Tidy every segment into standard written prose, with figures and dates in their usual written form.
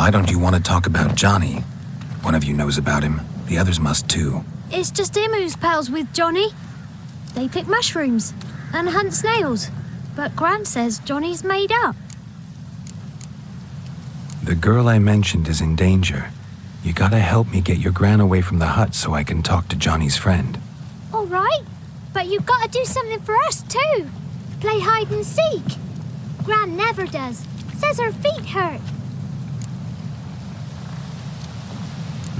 Why don't you want to talk about Johnny? One of you knows about him. The others must too. It's just him who's pals with Johnny. They pick mushrooms and hunt snails. But Gran says Johnny's made up. The girl I mentioned is in danger. You gotta help me get your Gran away from the hut so I can talk to Johnny's friend. All right, but you've got to do something for us too. Play hide and seek. Gran never does. Says her feet hurt.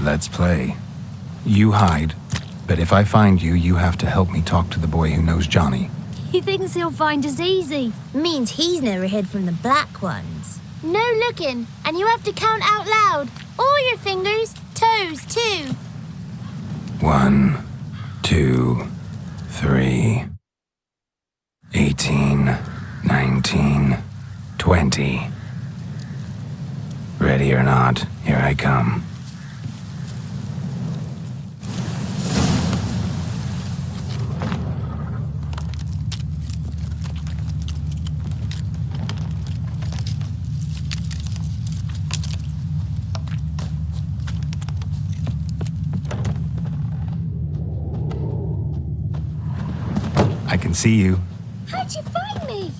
Let's play. You hide, but if I find you, you have to help me talk to the boy who knows Johnny. He thinks he'll find us easy. Means he's never hid from the black ones. No looking, and you have to count out loud. All your fingers, toes too. 1, 2, 3, 18, 19, 20. Ready or not, here I come. I can see you. How'd you find me?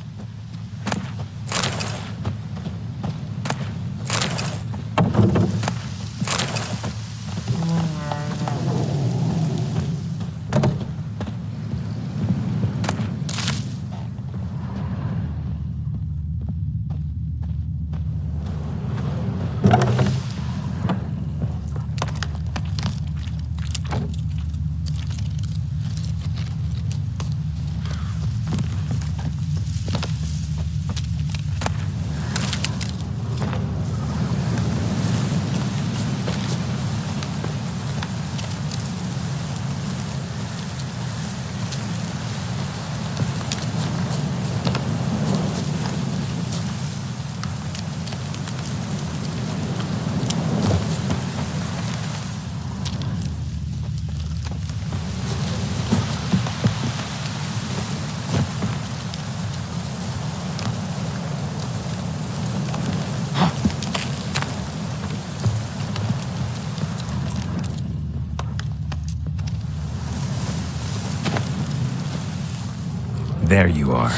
There you are.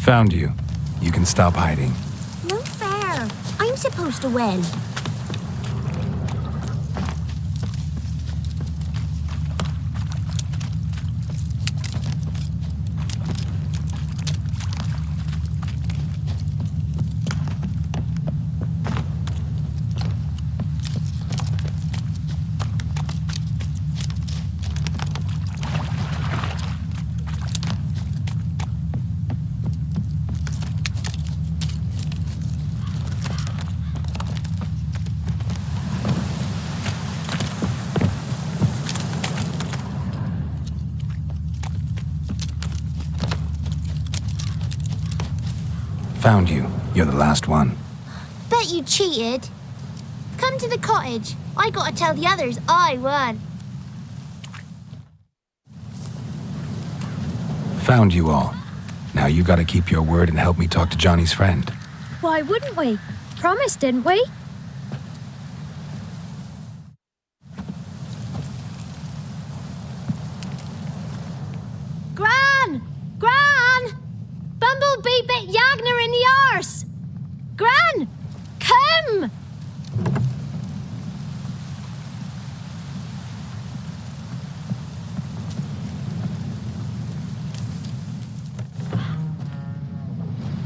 Found you. You can stop hiding. No fair. I'm supposed to win. Found you. You're the last one. Bet you cheated. Come to the cottage. I gotta tell the others I won. Found you all. Now you gotta keep your word and help me talk to Johnny's friend. Why wouldn't we? Promised, didn't we? Gran! him!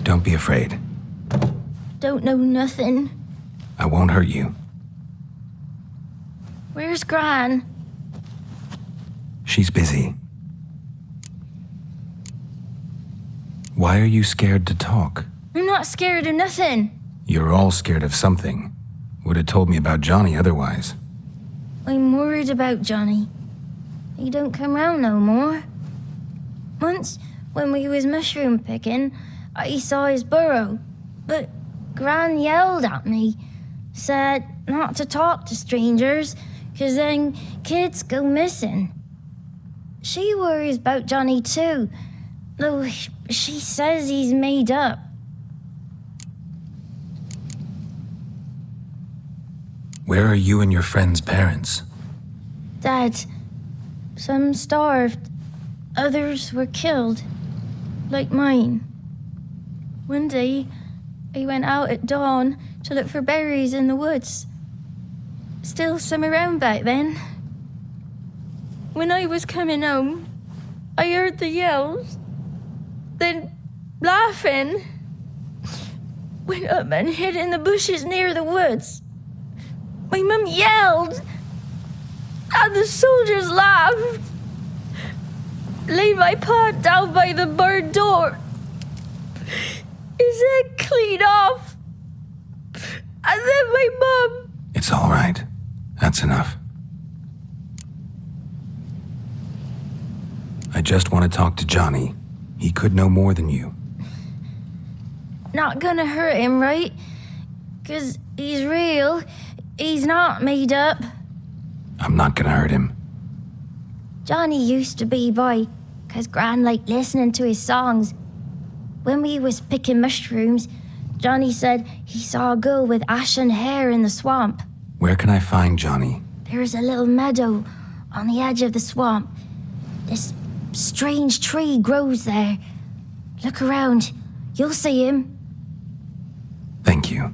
Don't be afraid. Don't know nothing. I won't hurt you. Where's Gran? She's busy. Why are you scared to talk? I'm not scared of nothing. You're all scared of something. Would have told me about Johnny otherwise. I'm worried about Johnny. He don't come round no more. Once, when we was mushroom picking, I saw his burrow, but Gran yelled at me, said not to talk to strangers, 'cause then kids go missing. She worries about Johnny too, though she says he's made up. Where are you and your friend's parents? Dad, some starved, others were killed, like mine. One day, I went out at dawn to look for berries in the woods. Still some around back then. When I was coming home, I heard the yells, then laughing. Went up and hid in the bushes near the woods. My mum yelled, and the soldiers laughed. Laid my pa down by the barn door. His head clean off. And then my mum... It's all right. That's enough. I just want to talk to Johnny. He could know more than you. Not gonna hurt him, right? 'Cause he's real. He's not made up. I'm not gonna hurt him. Johnny used to be boy, 'cause Gran liked listening to his songs. When we was picking mushrooms, Johnny said he saw a girl with ashen hair in the swamp. Where can I find Johnny? There's a little meadow on the edge of the swamp. This strange tree grows there. Look around. You'll see him. Thank you.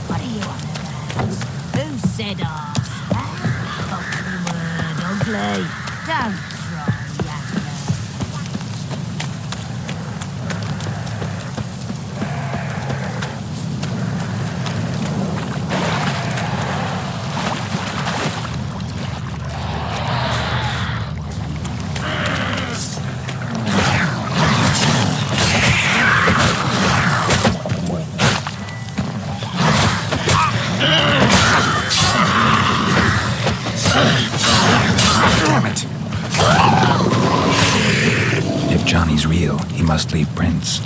What are you on about? Who said ours? Ugly word, ugly. Don't try, Yakka. Damn it! If Johnny's real, he must leave prints.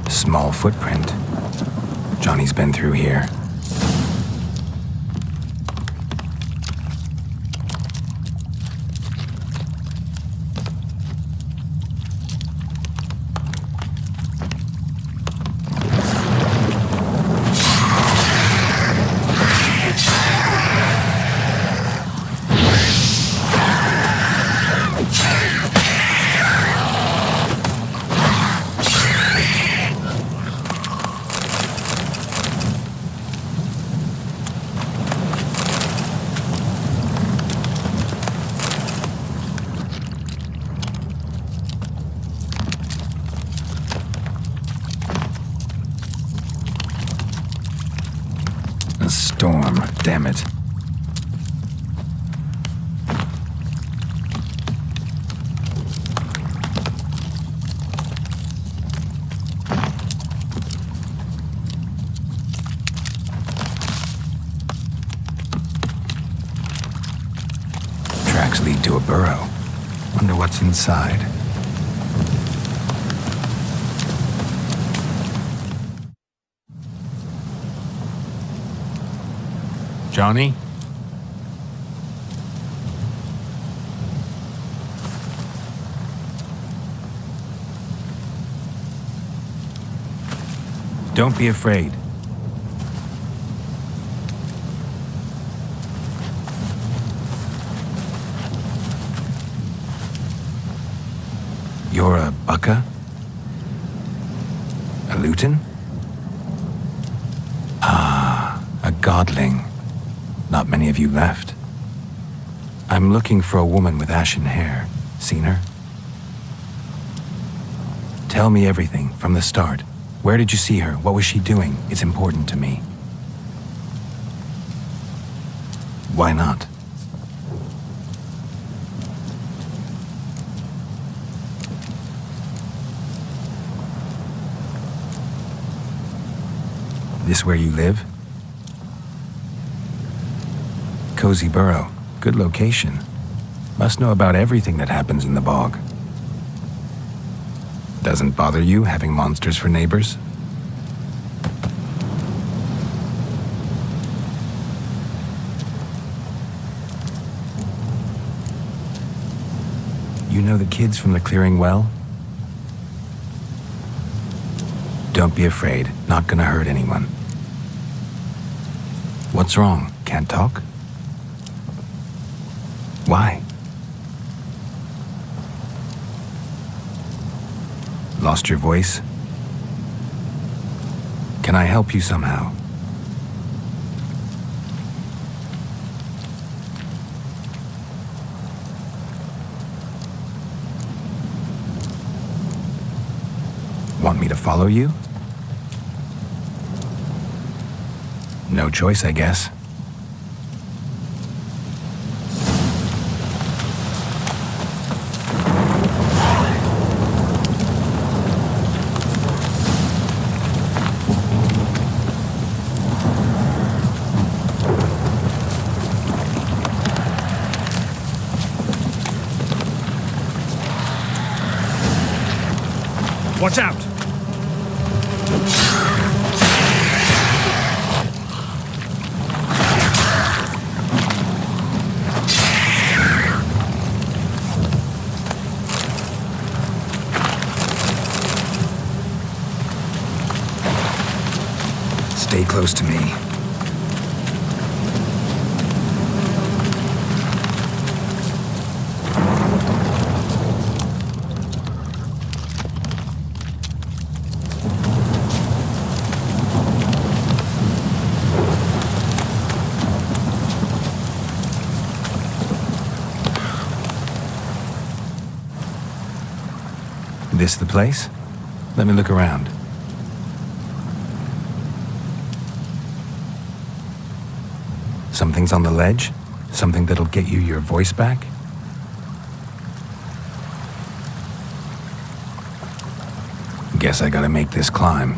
Small footprint. Johnny's been through here. Damn it. Tracks lead to a burrow. Wonder what's inside. Johnny? Don't be afraid. You're a Bukka? A Luton? Ah, a godling. Not many of you left. I'm looking for a woman with ashen hair. Seen her? Tell me everything from the start. Where did you see her? What was she doing? It's important to me. Why not? This where you live? Cozy Burrow. Good location. Must know about everything that happens in the bog. Doesn't bother you having monsters for neighbors? You know the kids from the clearing well? Don't be afraid. Not gonna hurt anyone. What's wrong? Can't talk? Why? Lost your voice? Can I help you somehow? Want me to follow you? No choice, I guess. Watch out! Stay close to me. This the place? Let me look around. Something's on the ledge? Something that'll get you your voice back? Guess I gotta make this climb.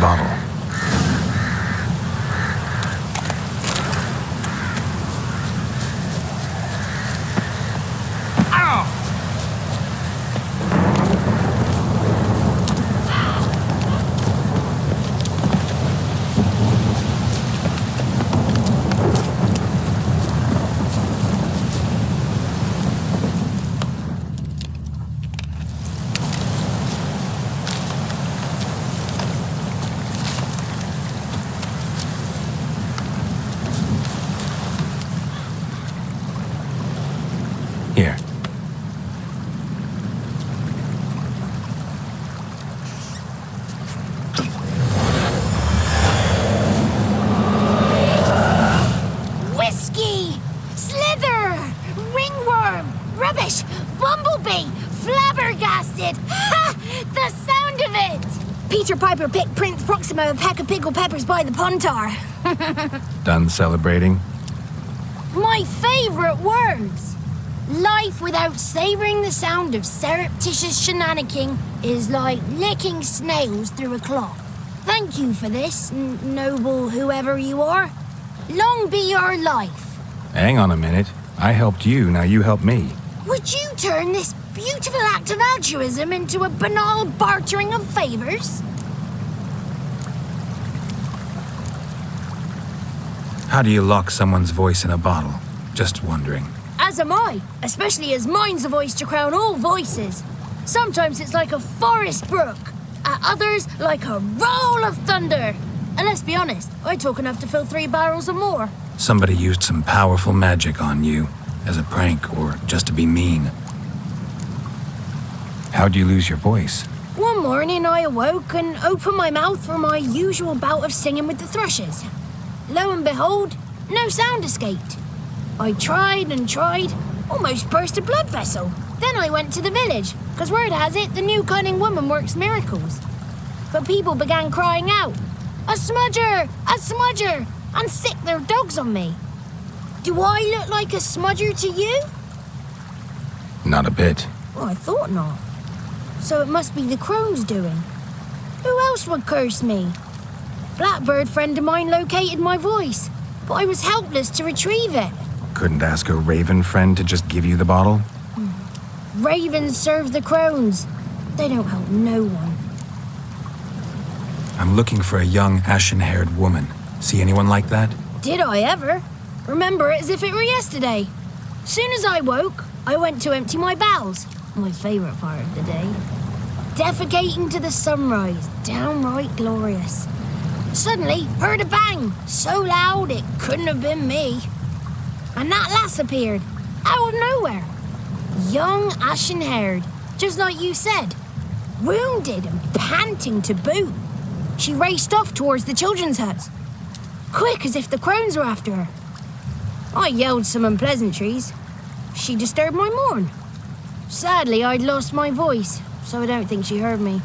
bottle. Here. Whiskey! Slither! Ringworm! Rubbish! Bumblebee! Flabbergasted! Ha! The sound of it! Peter Piper picked Prince Proximo a peck of pickled peppers by the puntar. Done celebrating? My favorite words! Life without savoring the sound of surreptitious shenanigans is like licking snails through a cloth. Thank you for this, noble whoever you are. Long be your life. Hang on a minute. I helped you, now you help me. Would you turn this beautiful act of altruism into a banal bartering of favors? How do you lock someone's voice in a bottle? Just wondering. As am I, especially as mine's a voice to crown all voices. Sometimes it's like a forest brook, at others like a roll of thunder. And let's be honest, I talk enough to fill 3 barrels or more. Somebody used some powerful magic on you, as a prank or just to be mean. How'd you lose your voice? One morning I awoke and opened my mouth for my usual bout of singing with the thrushes. Lo and behold, no sound escaped. I tried and tried, almost burst a blood vessel. Then I went to the village, because word has it the new cunning woman works miracles. But people began crying out, "A smudger! A smudger!" and sick their dogs on me. Do I look like a smudger to you? Not a bit. Well, I thought not. So it must be the crone's doing. Who else would curse me? Blackbird friend of mine located my voice, but I was helpless to retrieve it. Couldn't ask a raven friend to just give you the bottle? Ravens serve the crones. They don't help no one. I'm looking for a young, ashen-haired woman. See anyone like that? Did I ever? Remember it as if it were yesterday. Soon as I woke, I went to empty my bowels. My favourite part of the day. Defecating to the sunrise, downright glorious. Suddenly, heard a bang, so loud it couldn't have been me. And that lass appeared, out of nowhere. Young, ashen-haired, just like you said. Wounded and panting to boot. She raced off towards the children's huts. Quick as if the crones were after her. I yelled some unpleasantries. She disturbed my morn. Sadly, I'd lost my voice, so I don't think she heard me.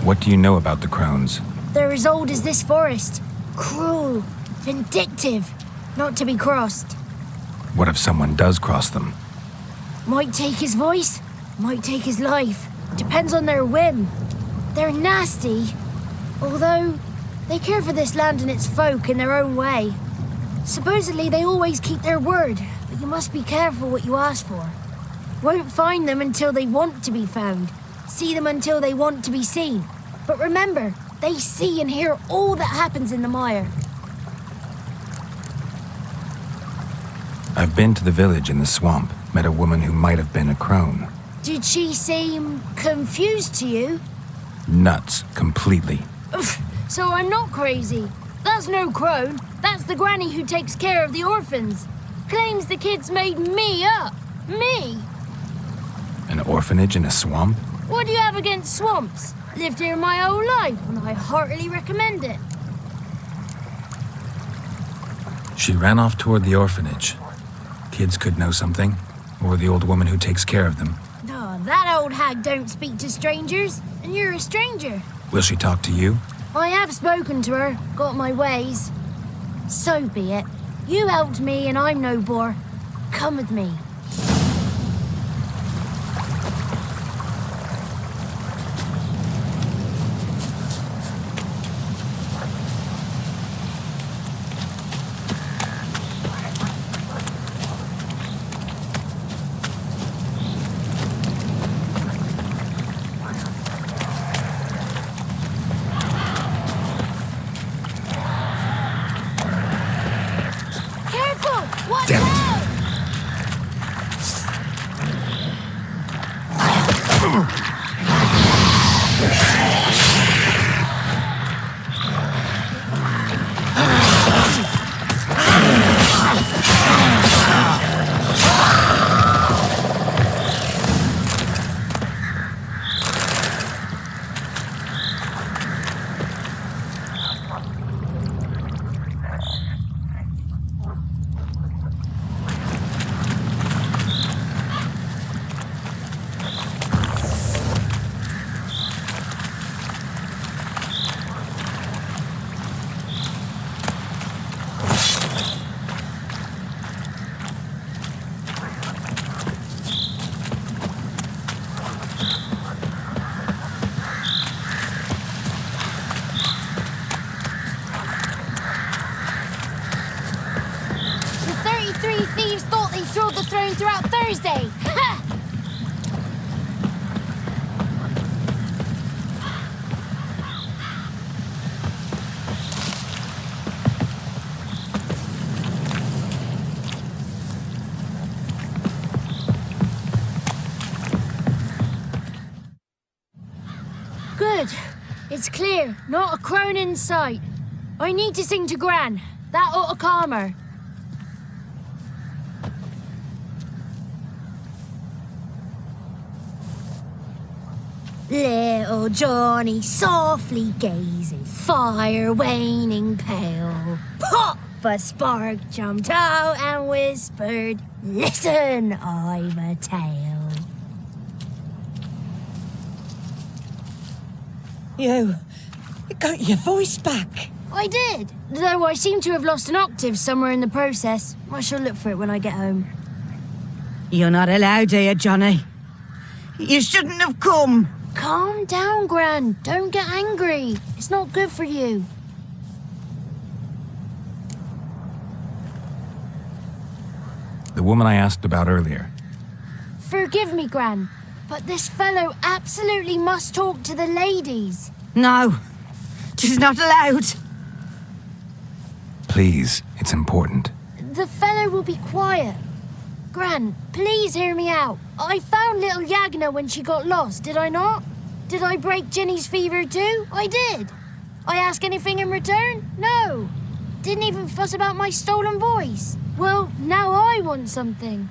What do you know about the crones? They're as old as this forest. Cruel, vindictive, not to be crossed. What if someone does cross them? Might take his voice, might take his life. Depends on their whim. They're nasty, although they care for this land and its folk in their own way. Supposedly they always keep their word, but you must be careful what you ask for. Won't find them until they want to be found. See them until they want to be seen. But remember, they see and hear all that happens in the mire. I've been to the village in the swamp, met a woman who might have been a crone. Did she seem confused to you? Nuts, completely. So I'm not crazy. That's no crone. That's the granny who takes care of the orphans. Claims the kids made me up. Me. An orphanage in a swamp? What do you have against swamps? Lived here my whole life, and I heartily recommend it. She ran off toward the orphanage. Kids could know something, or the old woman who takes care of them. Oh, that old hag don't speak to strangers, and you're a stranger. Will she talk to you? I have spoken to her, got my ways. So be it. You helped me, and I'm no bore. Come with me. Watch Damn it. out! The 33 thieves thought they stole the throne throughout Thursday. Ha! Good. It's clear. Not a crone in sight. I need to sing to Gran. That ought to calm her. Little Johnny softly gazing, fire waning pale. Pop! A spark jumped out and whispered, "Listen, I'm a tale." You got your voice back. I did, though I seem to have lost an octave somewhere in the process. I shall look for it when I get home. You're not allowed here, Johnny. You shouldn't have come. Calm down, Gran. Don't get angry. It's not good for you. The woman I asked about earlier. Forgive me, Gran, but this fellow absolutely must talk to the ladies. No, she's not allowed. Please, it's important. The fellow will be quiet. Gran, please hear me out. I found little Yagna when she got lost, did I not? Did I break Ginny's fever too? I did. I ask anything in return? No. Didn't even fuss about my stolen voice. Well, now I want something.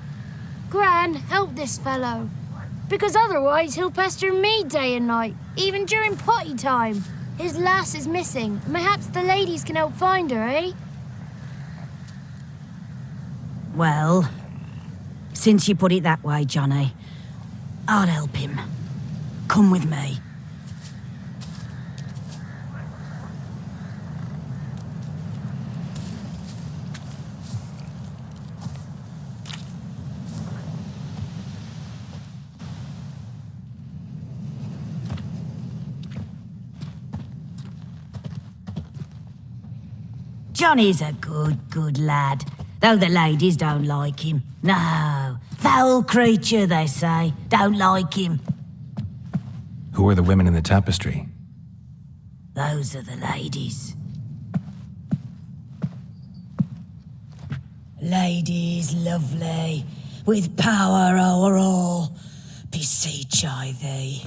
Gran, help this fellow. Because otherwise he'll pester me day and night, even during potty time. His lass is missing. Perhaps the ladies can help find her, eh? Well, since you put it that way, Johnny, I'll help him. Come with me. Johnny's a good lad, though the ladies don't like him. No, foul creature, they say. Don't like him. Who are the women in the tapestry? Those are the ladies. Ladies lovely, with power o'er all, beseech I thee,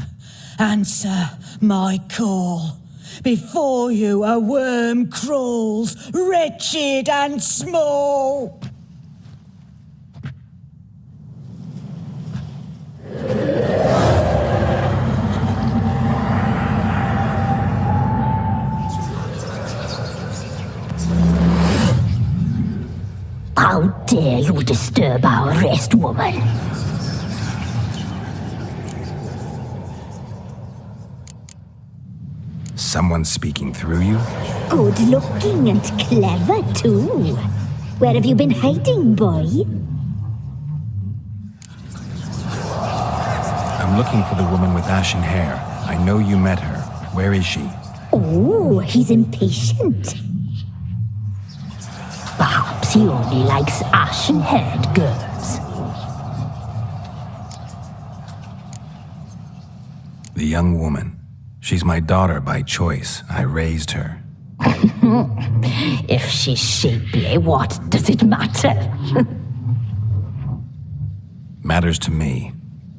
answer my call. Before you a worm crawls, wretched and small. How dare you disturb our rest, woman? Someone speaking through you? Good looking and clever, too. Where have you been hiding, boy? I'm looking for the woman with ashen hair. I know you met her. Where is she? Oh, he's impatient. Perhaps he only likes ashen-haired girls. The young woman. She's my daughter by choice. I raised her. If she's shapely, what does it matter? Matters to me.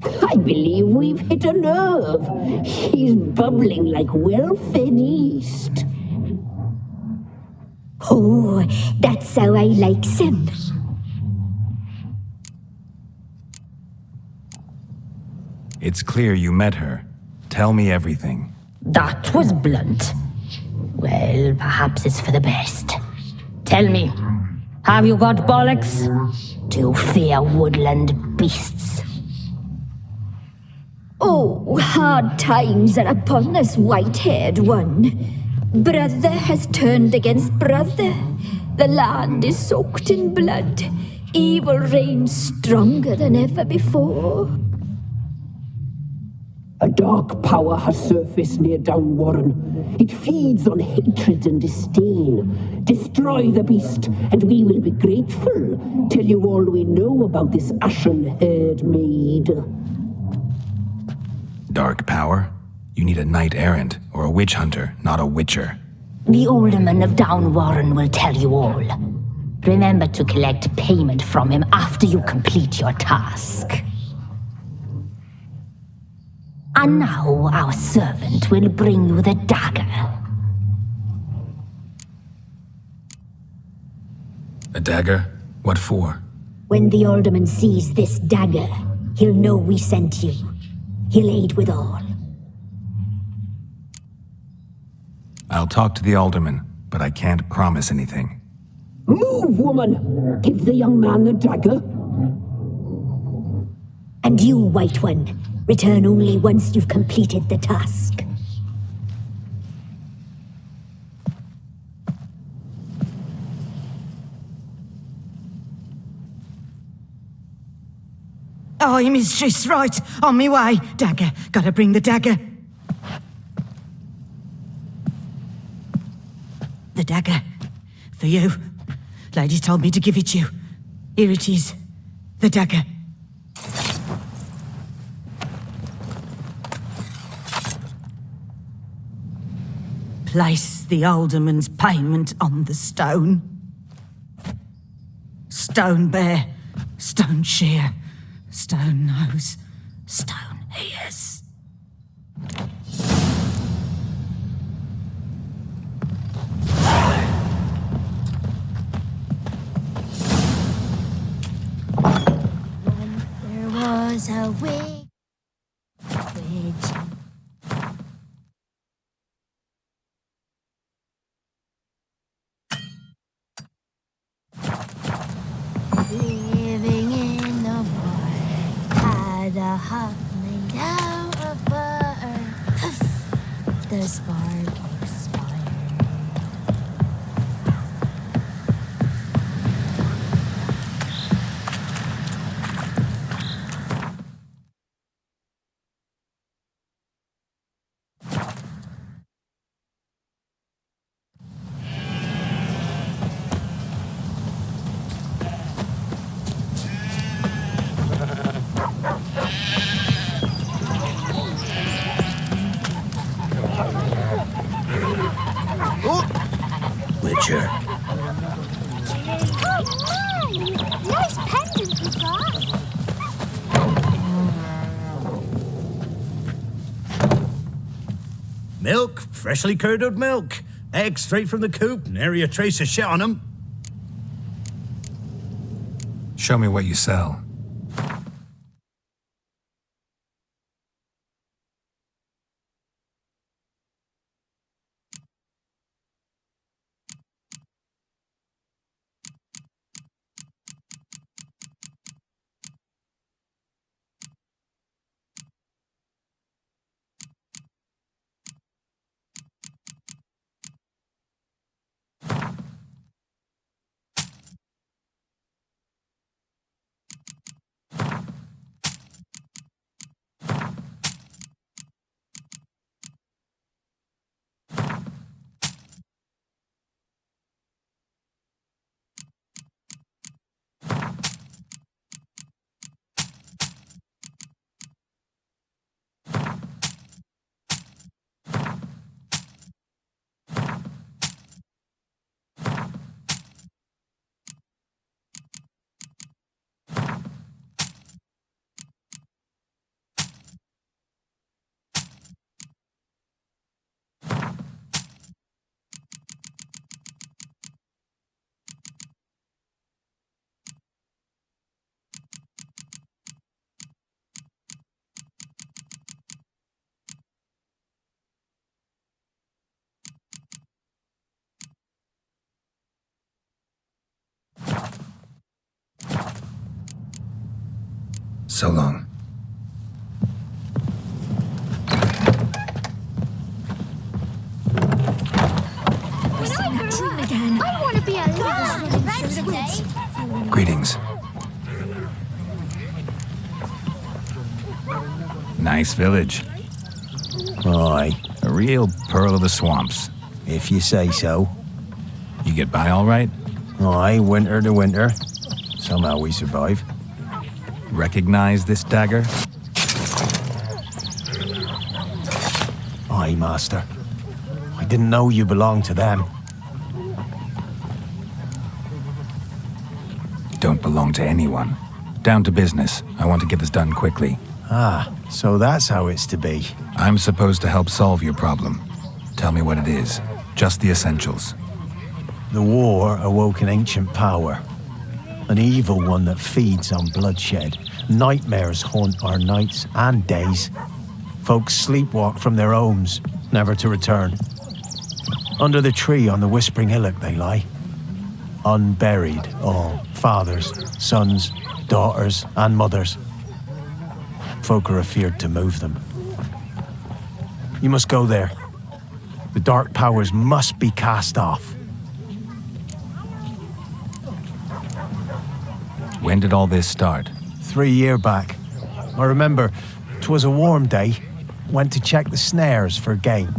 I believe we've hit a nerve. He's bubbling like well-fed yeast. Oh, that's how I likes him. It's clear you met her. Tell me everything. That was blunt. Well, perhaps it's for the best. Tell me, have you got bollocks? Do you fear woodland beasts? Oh, hard times are upon us, white-haired one. Brother has turned against brother. The land is soaked in blood. Evil reigns stronger than ever before. A dark power has surfaced near Downwarren. It feeds on hatred and disdain. Destroy the beast, and we will be grateful. Tell you all we know about this ashen-haired maid. Dark power? You need a knight-errant or a witch hunter, not a witcher. The alderman of Downwarren will tell you all. Remember to collect payment from him after you complete your task. And now our servant will bring you the dagger. A dagger? What for? When the alderman sees this dagger, he'll know we sent you. He'll aid with all. I'll talk to the alderman, but I can't promise anything. Move, woman! Give the young man the dagger. And you, White One, return only once you've completed the task. Aye, mistress, right. On me way. Dagger. Gotta bring the dagger. The dagger. For you. Lady told me to give it you. Here it is. The dagger. Place the alderman's payment on the stone. Stone bear, stone shear, stone nose, stone ears. There was a witch. Living in the water, had a hut made out of butter. Poof, the spark expired. Witcher. Nice pendant you got. Milk, freshly curdled milk. Eggs straight from the coop, nary a trace of shit on them. Show me what you sell. So long. I want to be a Greetings. Nice village. Aye, A real pearl of the swamps. if you say so. You get by all right? Aye, winter to winter. Somehow we survive. Recognize this dagger? Aye, master. I didn't know you belonged to them. Don't belong to anyone. Down to business. I want to get this done quickly. Ah, so that's how it's to be. I'm supposed to help solve your problem. Tell me what it is. Just the essentials. The war awoke an ancient power. An evil one that feeds on bloodshed. Nightmares haunt our nights and days. Folks sleepwalk from their homes, never to return. Under the tree on the Whispering Hillock they lie. Unburied, all. Fathers, sons, daughters, and mothers. Folk are afeard to move them. You must go there. The dark powers must be cast off. When did all this start? 3 year back. I remember 'twas a warm day. Went to check the snares for game.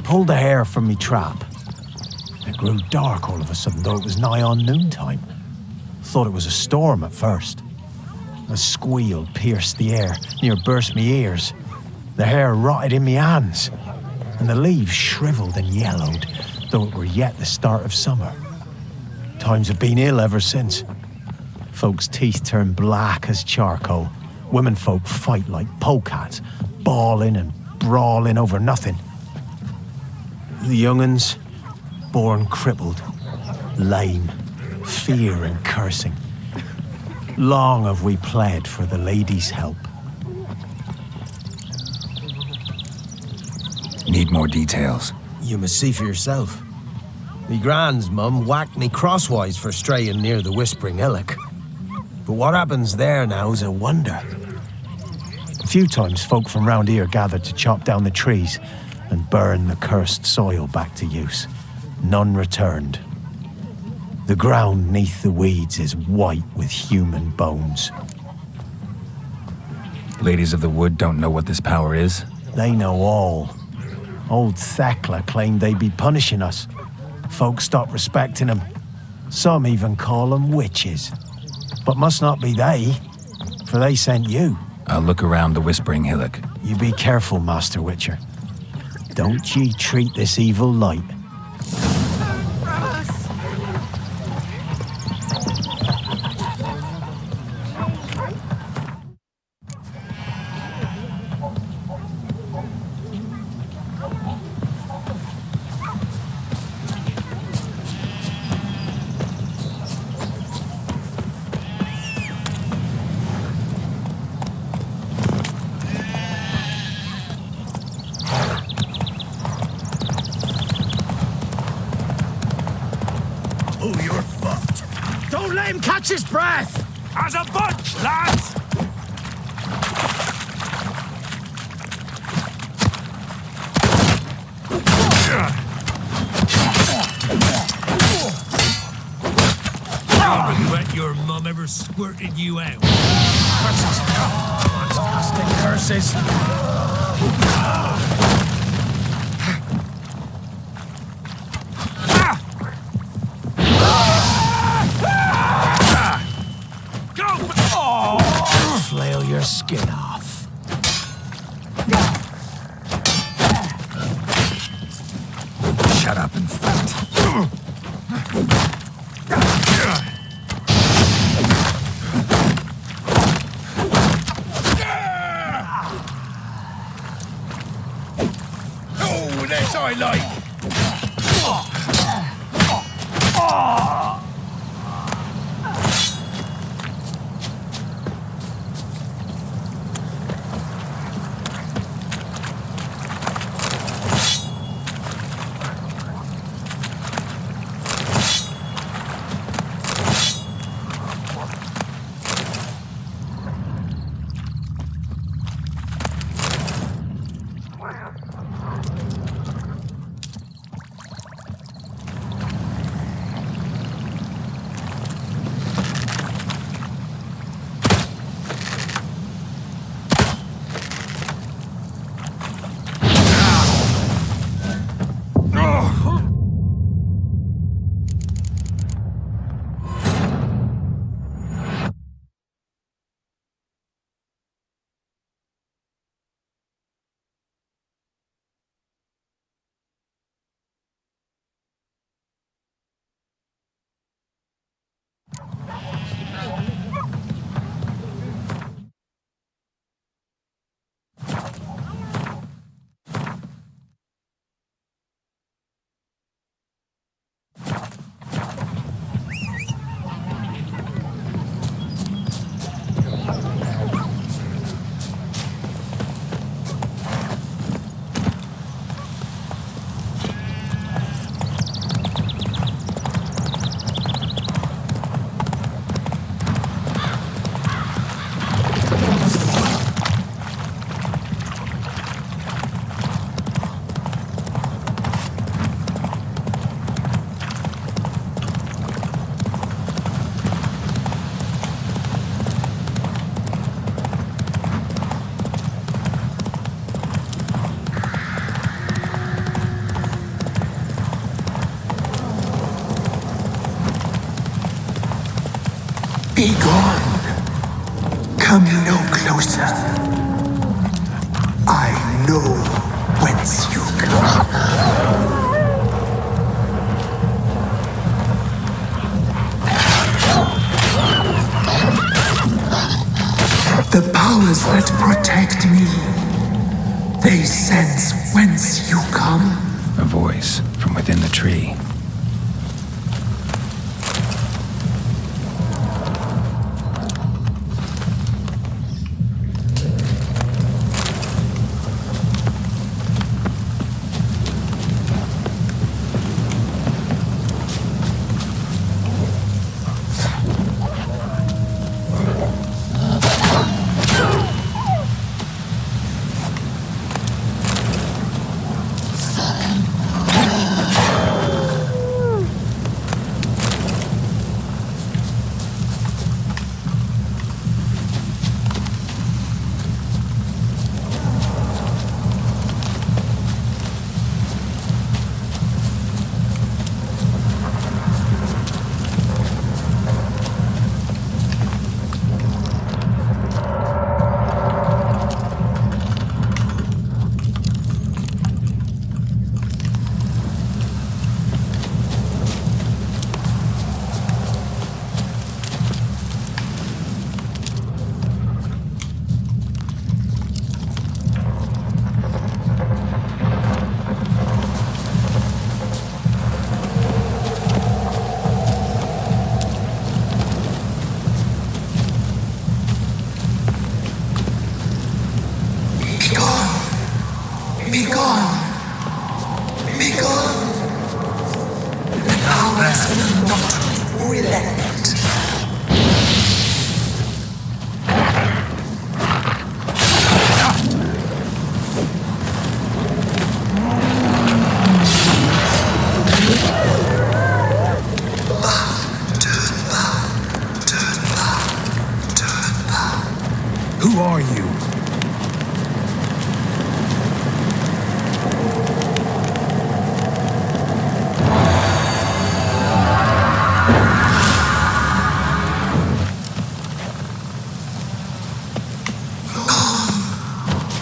Pulled a hare from me trap. It grew dark all of a sudden, though it was nigh on noontime. Thought it was a storm at first. A squeal pierced the air, near burst me ears. The hare rotted in me hands, and the leaves shriveled and yellowed, though it were yet the start of summer. Times have been ill ever since. Folks' teeth turn black as charcoal. Women folk fight like polecats, bawling and brawling over nothing. The young'uns, born crippled, lame, fear and cursing. Long have we pled for the lady's help. Need more details. You must see for yourself. Me grand's mum whacked me crosswise for straying near the Whispering Hillock. But what happens there now's a wonder. A few times folk from round here gathered to chop down the trees and burn the cursed soil back to use. None returned. The ground neath the weeds is white with human bones. Ladies of the Wood don't know what this power is? They know all. Old Thekla claimed they'd be punishing us. Folk stopped respecting them. Some even call them witches. But must not be they, for they sent you. I'll look around the Whispering Hillock. You be careful, Master Witcher. Don't ye treat this evil light. Oh, you're fucked. Don't let him catch his breath! As a bunch, lads! I regret your mum ever squirted you out. Curses! Fantastic curses! Flail your skin off. Shut up and fight. Oh, this I like! Be gone. Come no closer. I know whence you come. The powers that protect me, they sense whence you come. A voice from within the tree. Be gone. Be gone. The powers will not relent. Who are you?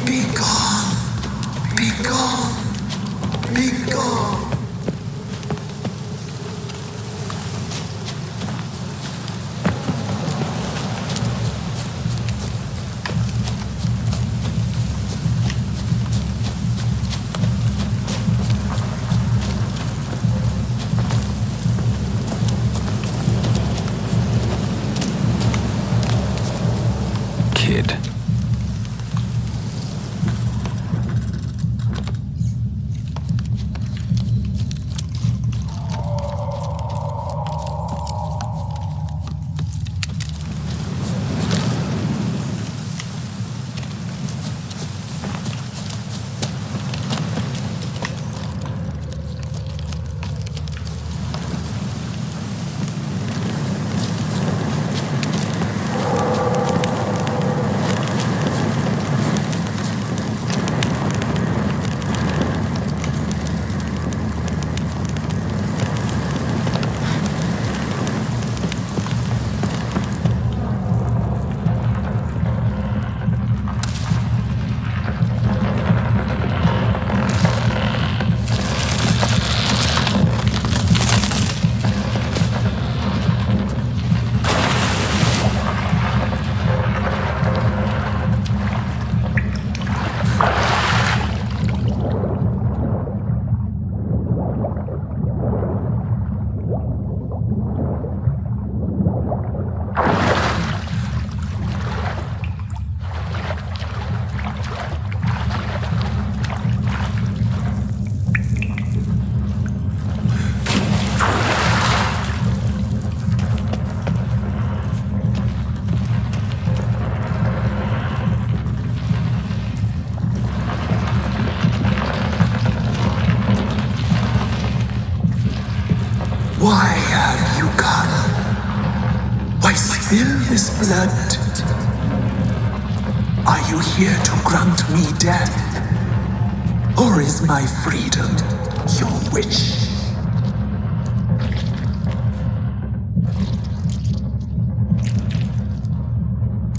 Be gone. Be gone. Be gone. Kid. Why have you come? Why spill this blood? Are you here to grant me death? Or is my freedom your wish?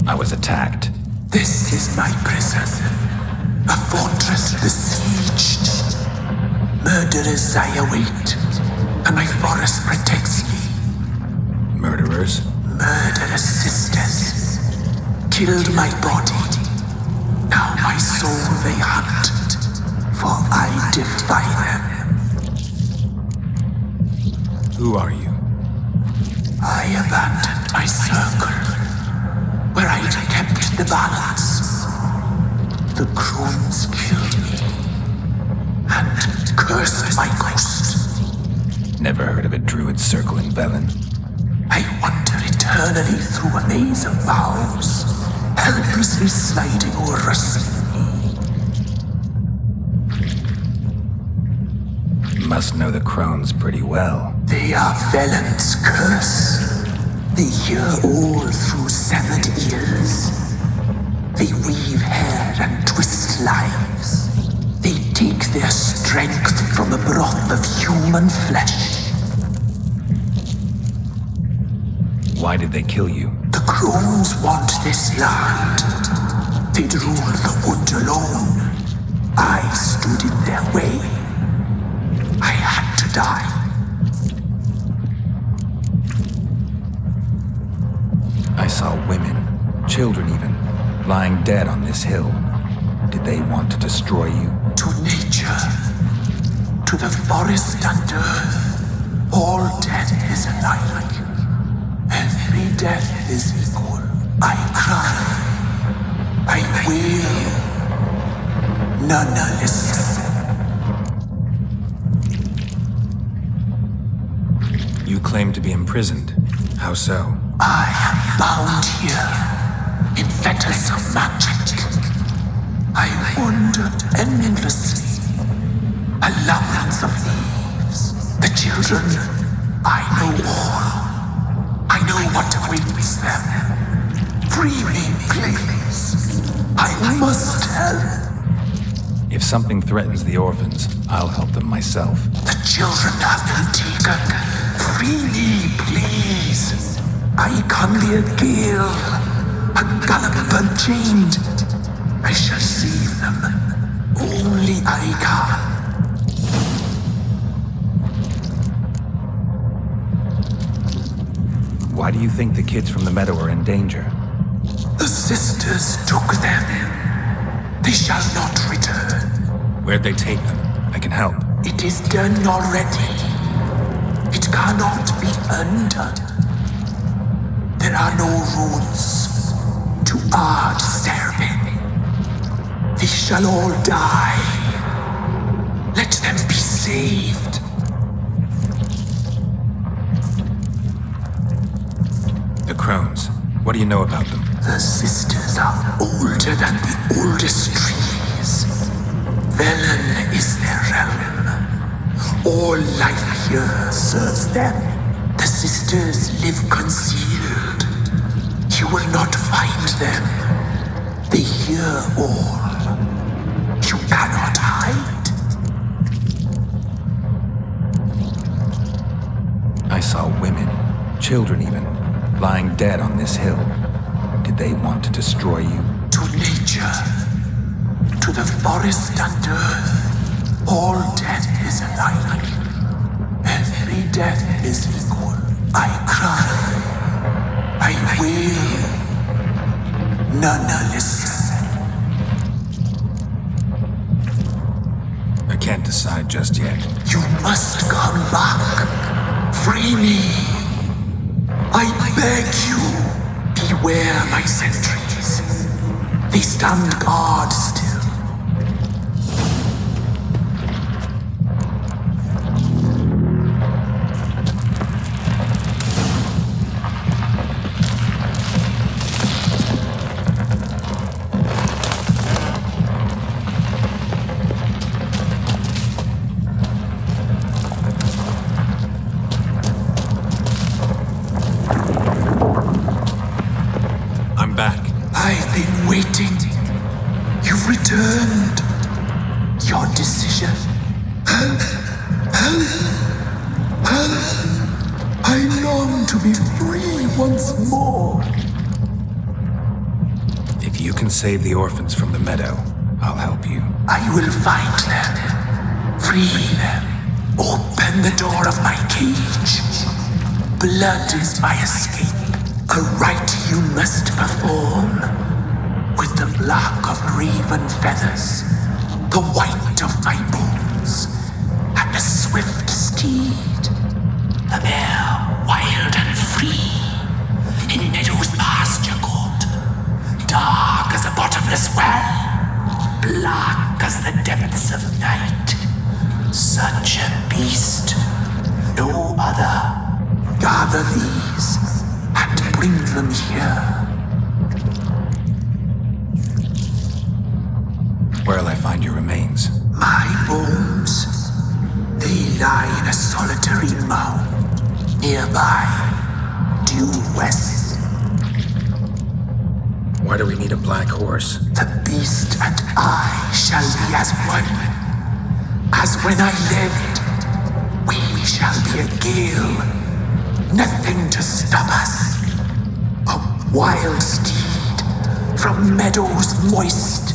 I was attacked. This is my prison. A fortress besieged. Murderers I await, and my forest protects me. Murderers? Murderous sisters killed my body. Now my soul they hunt, for I defy them. Who are you? I abandoned my circle, where I'd kept the balance. The crones killed me, and cursed my ghost. Never heard of a druid circle in Velen. I wander eternally through a maze of vows, helplessly sliding or rustling You must know the crones pretty well. They are Velen's curse. They hear all through severed ears. They weave hair and twist lives. They take their strength from the broth of human flesh. Why did they kill you? The crones want this land. They'd rule the wood alone. I stood in their way. I had to die. I saw women, children even, lying dead on this hill. Did they want to destroy you? To nature, to the forest and earth, all death is alike. Every death is equal. I cry. I wail. None listens. You claim to be imprisoned. How so? I am bound here, in fetters of magic. I wandered endlessly, a labyrinth of leaves. The children, I know all. I know what awaits them. Free me, please. I must help. If something threatens the orphans, I'll help them myself. The children have been taken. Free me, please. I can be a gale, a gallop unchained. I shall save them. Only I can. Why do you think the kids from the meadow are in danger? The sisters took them. They shall not return. Where'd they take them? I can help. It is done already. It cannot be undone. There are no rules to our disturbing. They shall all die. Let them be saved. The crones. What do you know about them? The sisters are older than the oldest trees. Velen is their realm. All life here serves them. The sisters live concealed. You will not find them. They hear all. You cannot hide. I saw women, children even, lying dead on this hill. Did they want to destroy you? To nature, to the forest and earth, all death is alike. Every death is equal. I cry. I wail. None listens. I can't decide just yet. You must come back. Free me. I beg you. Beware my sentries. They stand guard still. I've been waiting. You've returned. Your decision. I long to be free once more. If you can save the orphans from the meadow, I'll help you. I will find them, free them, open the door of my cage. Blood is my escape, a rite you must perform. With the black of raven feathers, the white of my bones, and a swift steed, a mare wild and free, in meadows pasture court, dark as a bottomless well, black as the depths of night. Such a beast, no other. Gather these and bring them here. Where'll I find your remains? My bones, they lie in a solitary mound nearby, due west. Why do we need a black horse? The beast and I shall be as one. As when I lived, we shall be a gale. Nothing to stop us. A wild steed from meadows moist.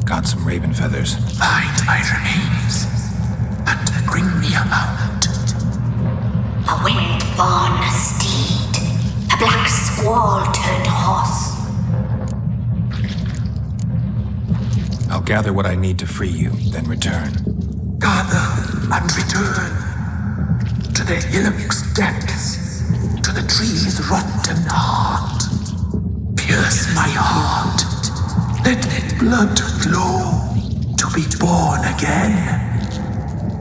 Got some raven feathers. Find my remains and bring me a mount. A wind-born steed, a black squall turned horse. I'll gather what I need to free you, then return. Gather and return to the hillock's depths, to the tree's rotten heart. Pierce my heart. Let blood flow to be born again.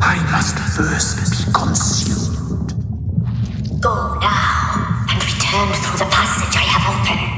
I must first be consumed. Go now and return through the passage I have opened.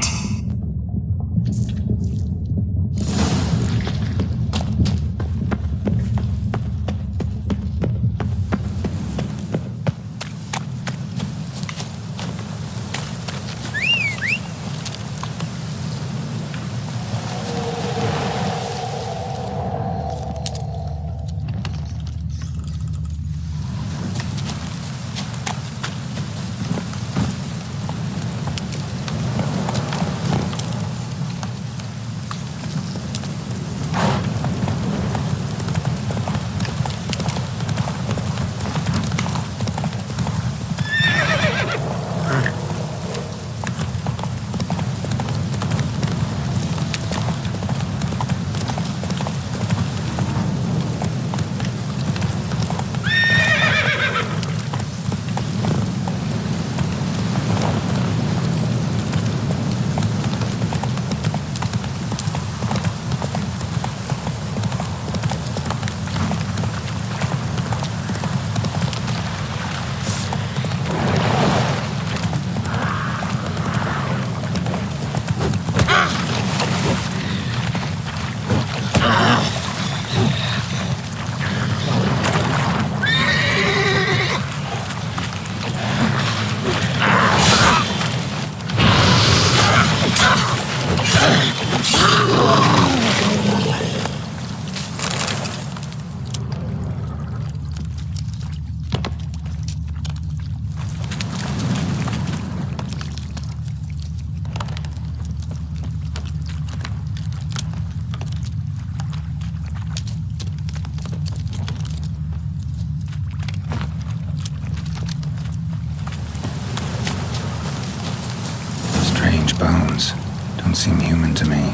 Bones don't seem human to me.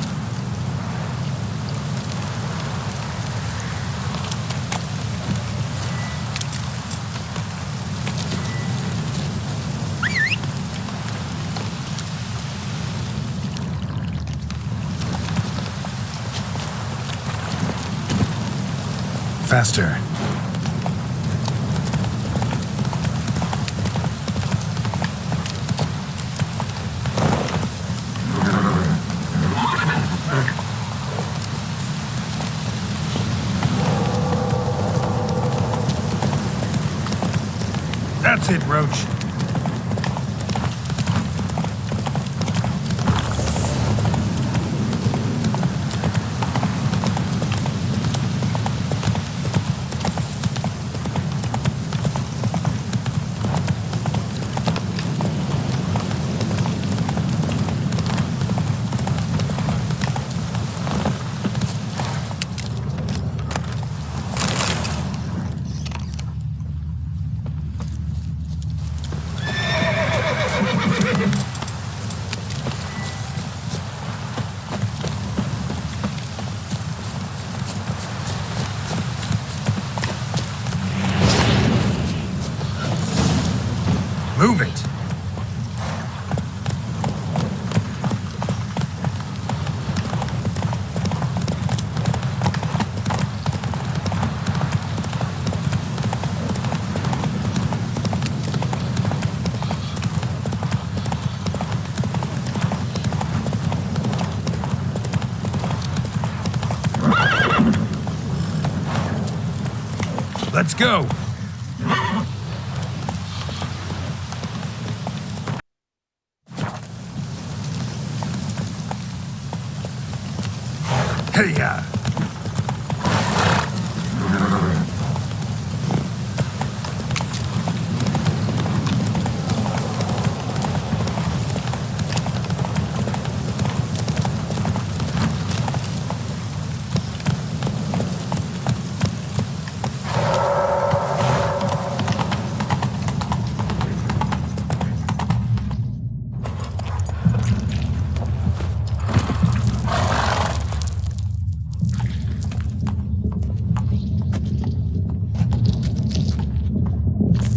Faster. That's it, Roach. Let's go. Hey-ya.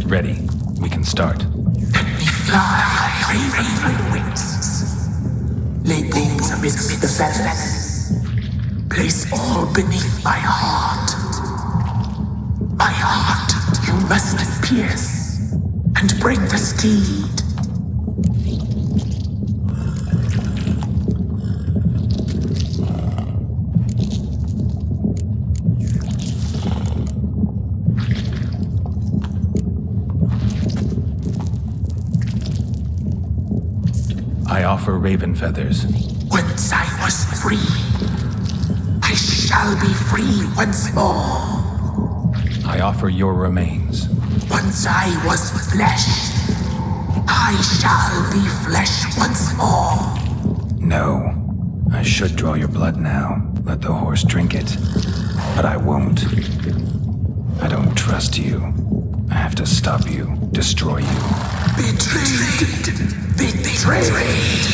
Ready. We can start. Fly, raven wings. Lay things amidst the feathers. Place all beneath my heart. My heart you must pierce, and bring the steed. I offer raven feathers. Once I was free, I shall be free once more. I offer your remains. Once I was flesh, I shall be flesh once more. No. I should draw your blood now. Let the horse drink it. But I won't. I don't trust you. I have to stop you, destroy you. Betrayed. Betrayed.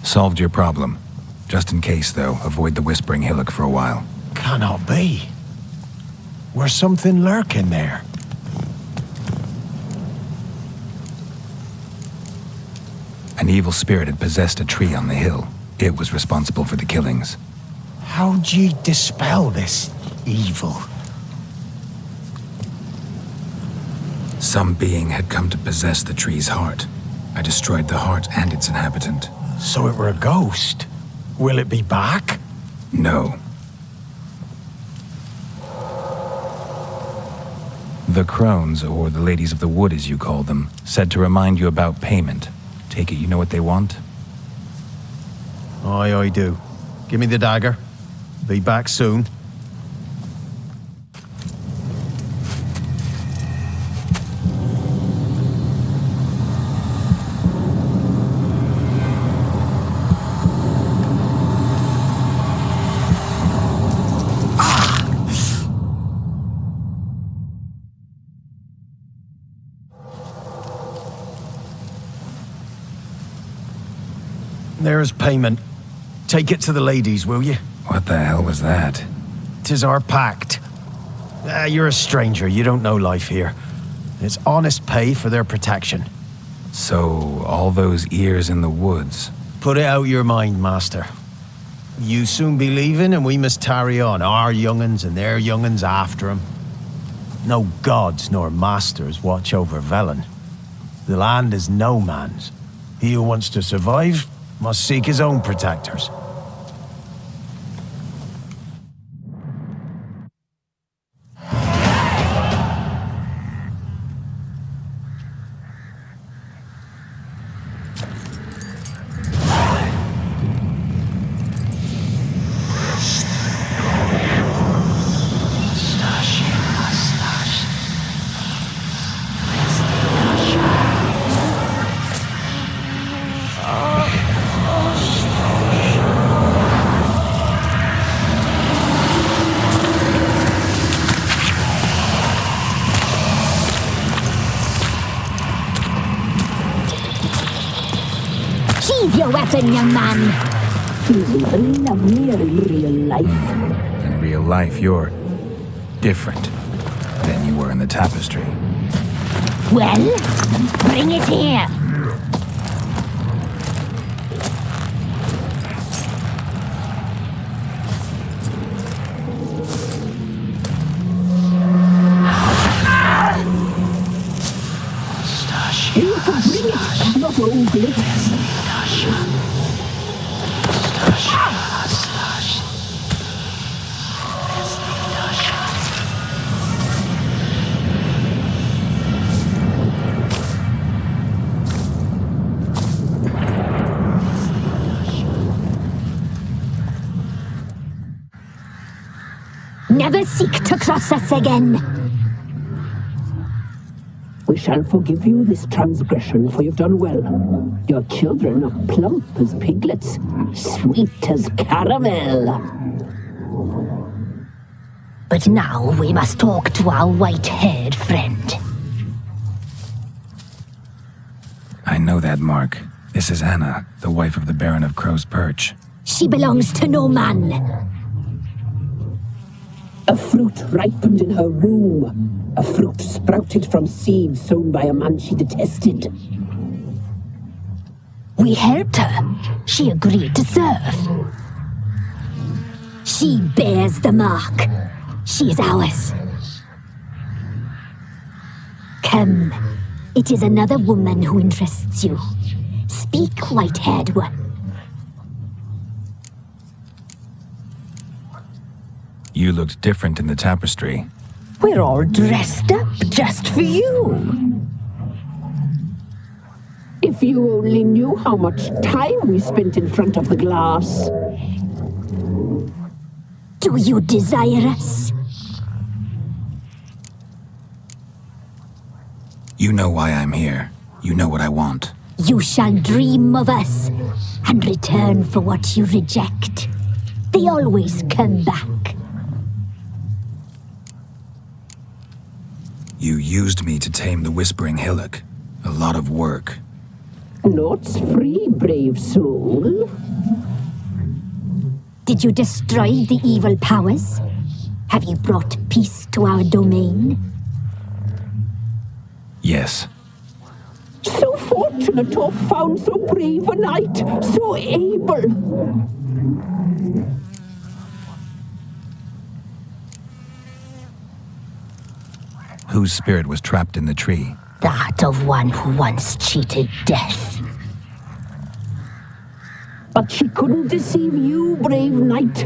Solved your problem. Just in case, though, avoid the Whispering Hillock for a while. Cannot be. Where's something lurking there? An evil spirit had possessed a tree on the hill. It was responsible for the killings. How'd ye dispel this evil? Some being had come to possess the tree's heart. I destroyed the heart and its inhabitant. So it were a ghost. Will it be back? No. The crones, or the ladies of the wood as you call them, said to remind you about payment. Take it you know what they want? Aye, I do. Give me the dagger. Be back soon. There's payment. Take it to the ladies, will you? What the hell was that? 'Tis our pact. You're a stranger. You don't know life here. It's honest pay for their protection. So, all those ears in the woods. Put it out your mind, master. You soon be leaving and we must tarry on, our young'uns and their young'uns after 'em. No gods nor masters watch over Velen. The land is no man's. He who wants to survive must seek his own protectors. Sheathe your weapon, young man. He's even lovelier in real life. In real life, you're different than you were in the tapestry. Well, bring it here. You can bring it, not only. Never seek to cross us again. We shall forgive you this transgression, for you've done well. Your children are plump as piglets, sweet as caramel. But now we must talk to our white-haired friend. I know that mark. This is Anna, the wife of the Baron of Crow's Perch. She belongs to no man. A fruit ripened in her womb. A fruit sprouted from seeds sown by a man she detested. We helped her. She agreed to serve. She bears the mark. She is ours. Come. It is another woman who interests you. Speak, white-haired one. You looked different in the tapestry. We're all dressed up just for you. If you only knew how much time we spent in front of the glass. Do you desire us? You know why I'm here. You know what I want. You shall dream of us and return for what you reject. They always come back. You used me to tame the Whispering Hillock. A lot of work. Naught's free, brave soul. Did you destroy the evil powers? Have you brought peace to our domain? Yes. So fortunate to have found so brave a knight, so able. Whose spirit was trapped in the tree? That of one who once cheated death. But she couldn't deceive you, brave knight.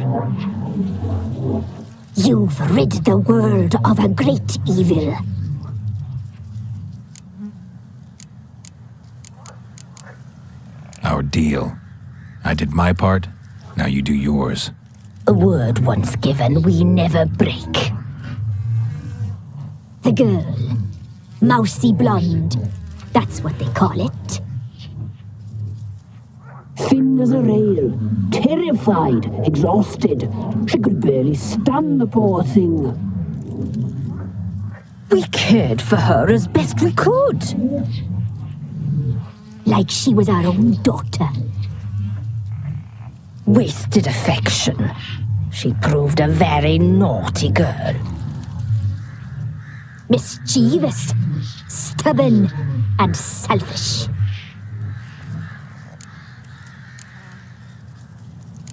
You've rid the world of a great evil. Our deal. I did my part, now you do yours. A word once given, we never break. The girl. Mousy blonde. That's what they call it. Thin as a rail, terrified, exhausted. She could barely stand, the poor thing. We cared for her as best we could. Like she was our own daughter. Wasted affection. She proved a very naughty girl. Mischievous, stubborn, and selfish.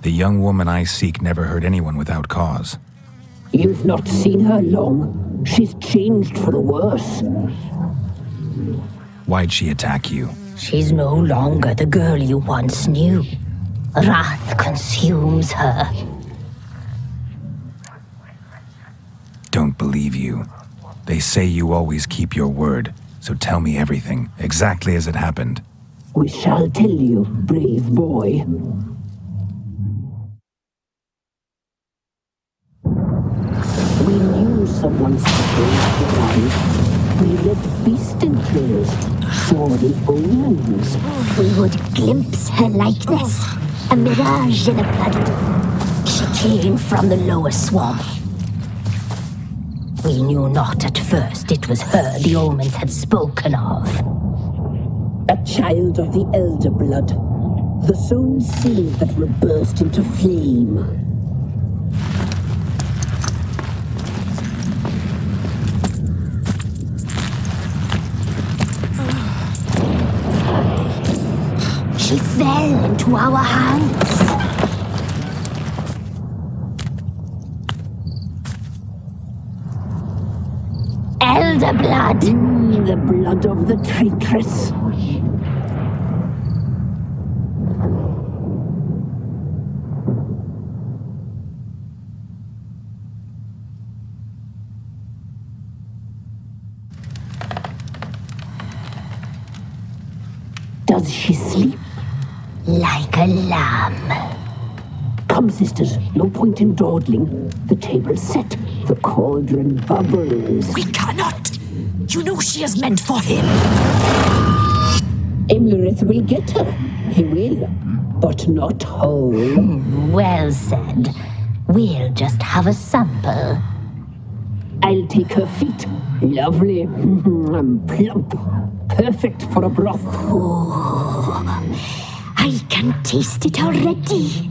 The young woman I seek never hurt anyone without cause. You've not seen her long. She's changed for the worse. Why'd she attack you? She's no longer the girl you once knew. Wrath consumes her. Don't believe you. They say you always keep your word, so tell me everything, exactly as it happened. We shall tell you, brave boy. We knew someone supposed to arrive. We led beast entrails, saw the omens. We would glimpse her likeness, a mirage in a puddle. She came from the lower swamp. We knew not at first it was her the omens had spoken of. A child of the Elder Blood, the sown seed that will burst into flame. She fell into our hands. Elder blood! The blood of the traitress. Does she sleep? Like a lamb. Come, sisters, no point in dawdling. The table's set, the cauldron bubbles. We cannot! You know she is meant for him! Emlyrith will get her. He will, but not whole. Well said. We'll just have a sample. I'll take her feet. Lovely. Plump. Perfect for a broth. Oh, I can taste it already.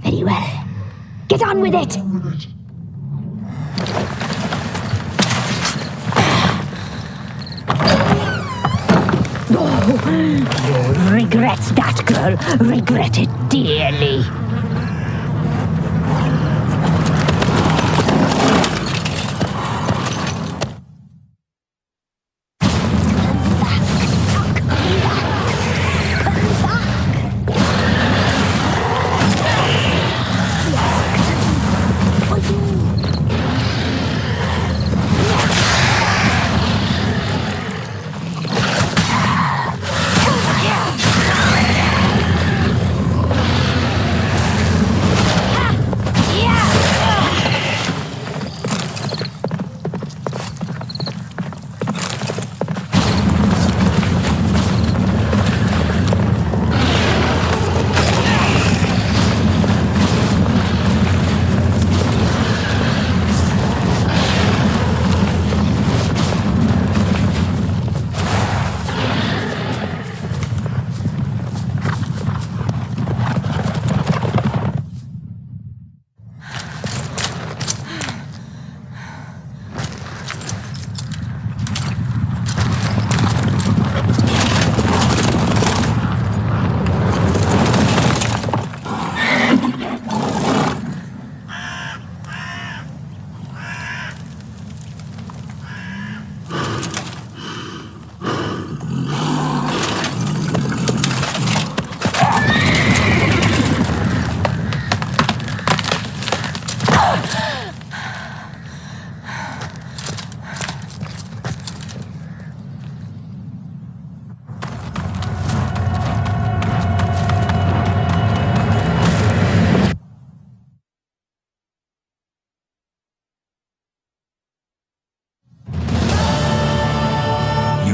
Very well. Get on with it! You'll regret that, girl. Regret it dearly.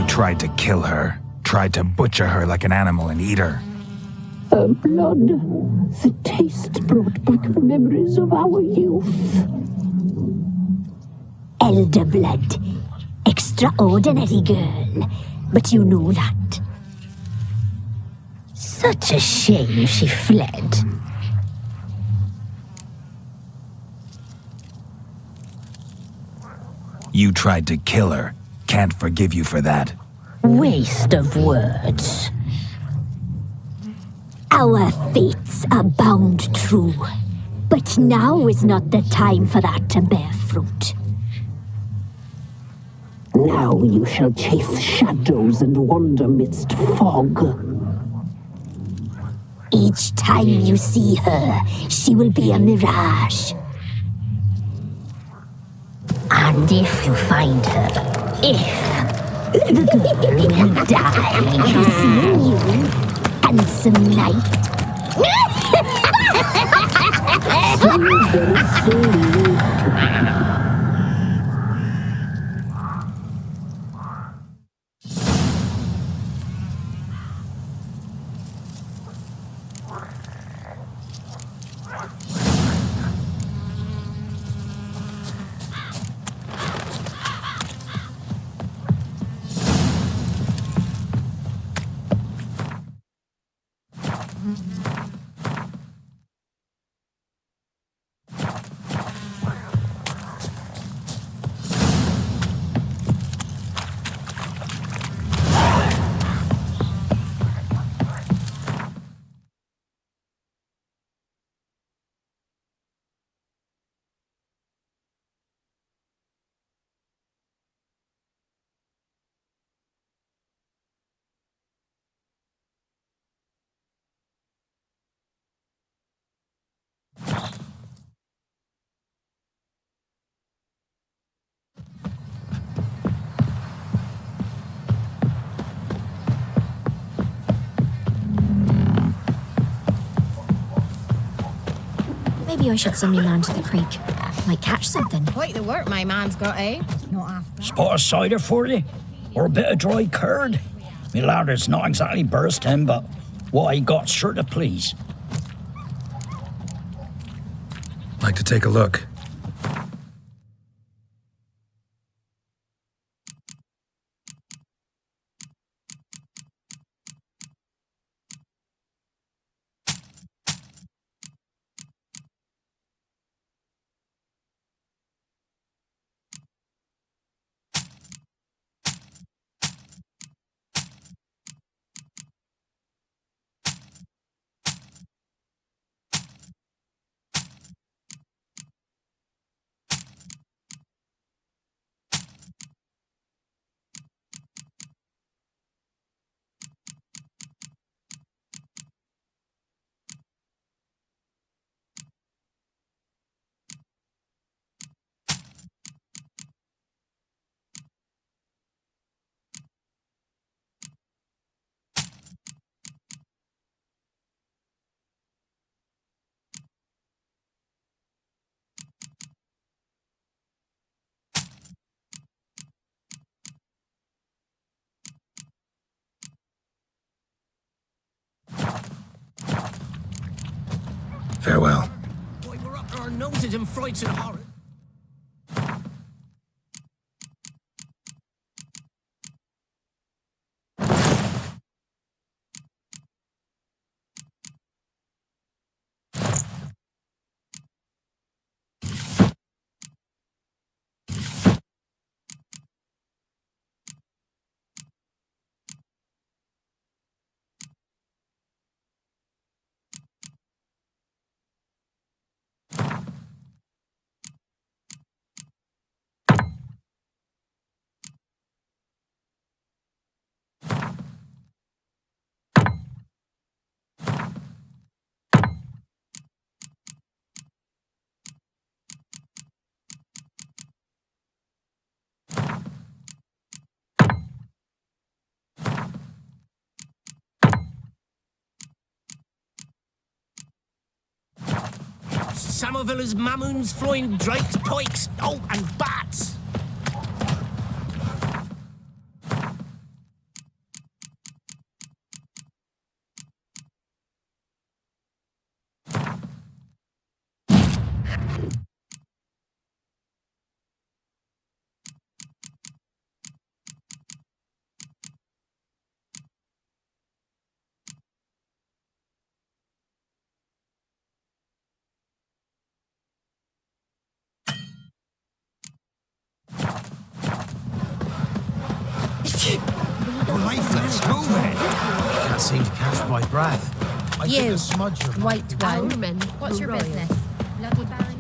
Tried to kill her, tried to butcher her like an animal and eat her. Her blood, the taste brought back memories of our youth. Elder blood. Extraordinary girl. But you know that. Such a shame she fled. You tried to kill her. Can't forgive you for that. Waste of words. Our fates are bound true. But now is not the time for that to bear fruit. Now you shall chase shadows and wander midst fog. Each time you see her, she will be a mirage. And if you find her, the girl will die. Seeing you, handsome knight. Maybe I should send me man to the creek. Might catch something. Quite the work my man's got, eh? Not after. Spot of cider for you? Or a bit of dry curd? Me lad, it's not exactly bursting, but what I got's sure to please. Like to take a look. Farewell. Boy, we're up to our noses in frights and horror. Samovilla's mamoons, flying drakes, pikes, oh, and bats. Lifeless, move it! Can't seem to catch my breath. I think a smudge of white one. What's your business? Bloody Baron.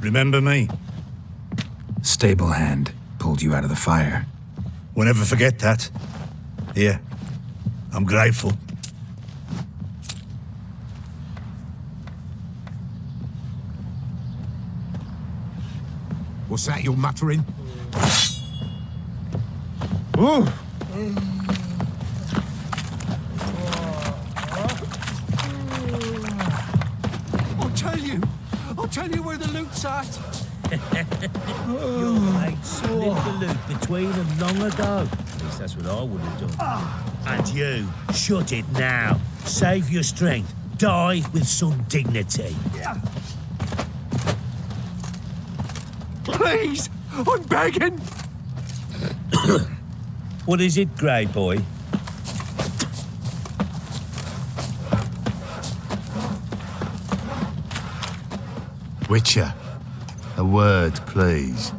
Remember me? Stable hand pulled you out of the fire. We'll never forget that. Here, I'm grateful. What's that you're muttering? Ooh! I'll tell you where the loot's at. Your mate split the loot between them long ago. At least that's what I would have done. And you, shut it now. Save your strength. Die with some dignity. Please, I'm begging. What is it, Grey Boy? Witcher, a word, please.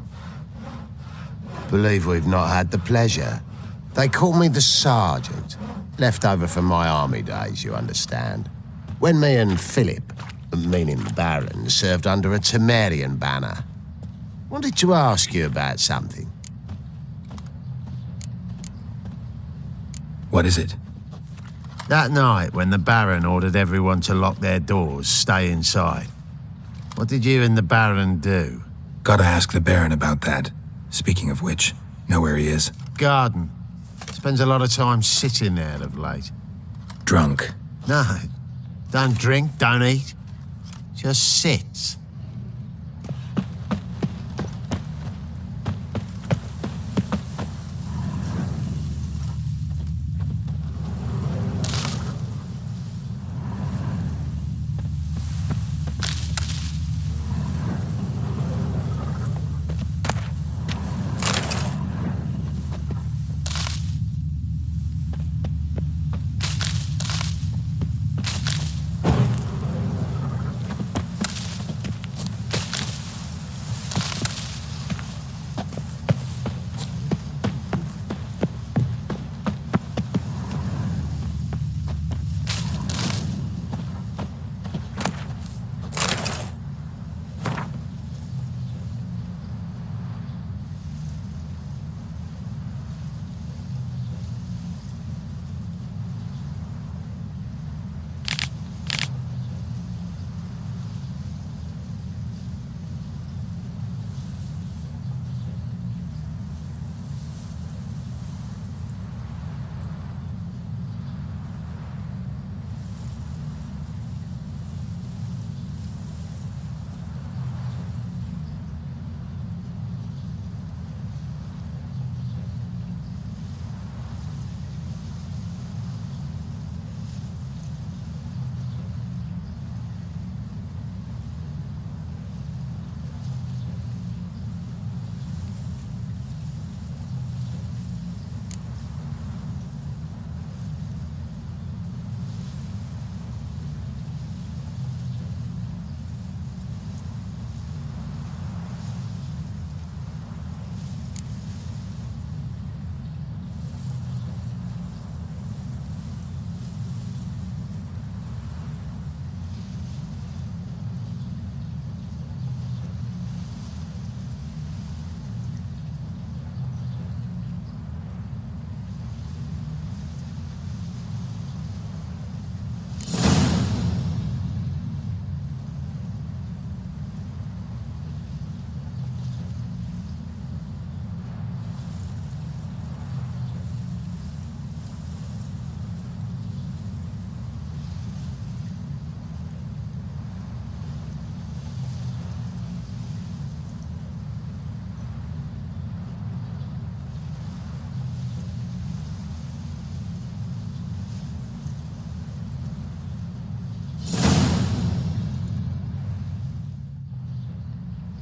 Believe we've not had the pleasure. They call me the Sergeant. Left over from my army days, you understand. When me and Philip, meaning the Baron, served under a Temerian banner. Wanted to ask you about something. What is it? That night, when the Baron ordered everyone to lock their doors, stay inside. What did you and the Baron do? Gotta ask the Baron about that. Speaking of which, know where he is? Garden. Spends a lot of time sitting there of late. Drunk. No. Don't drink, don't eat. Just sits.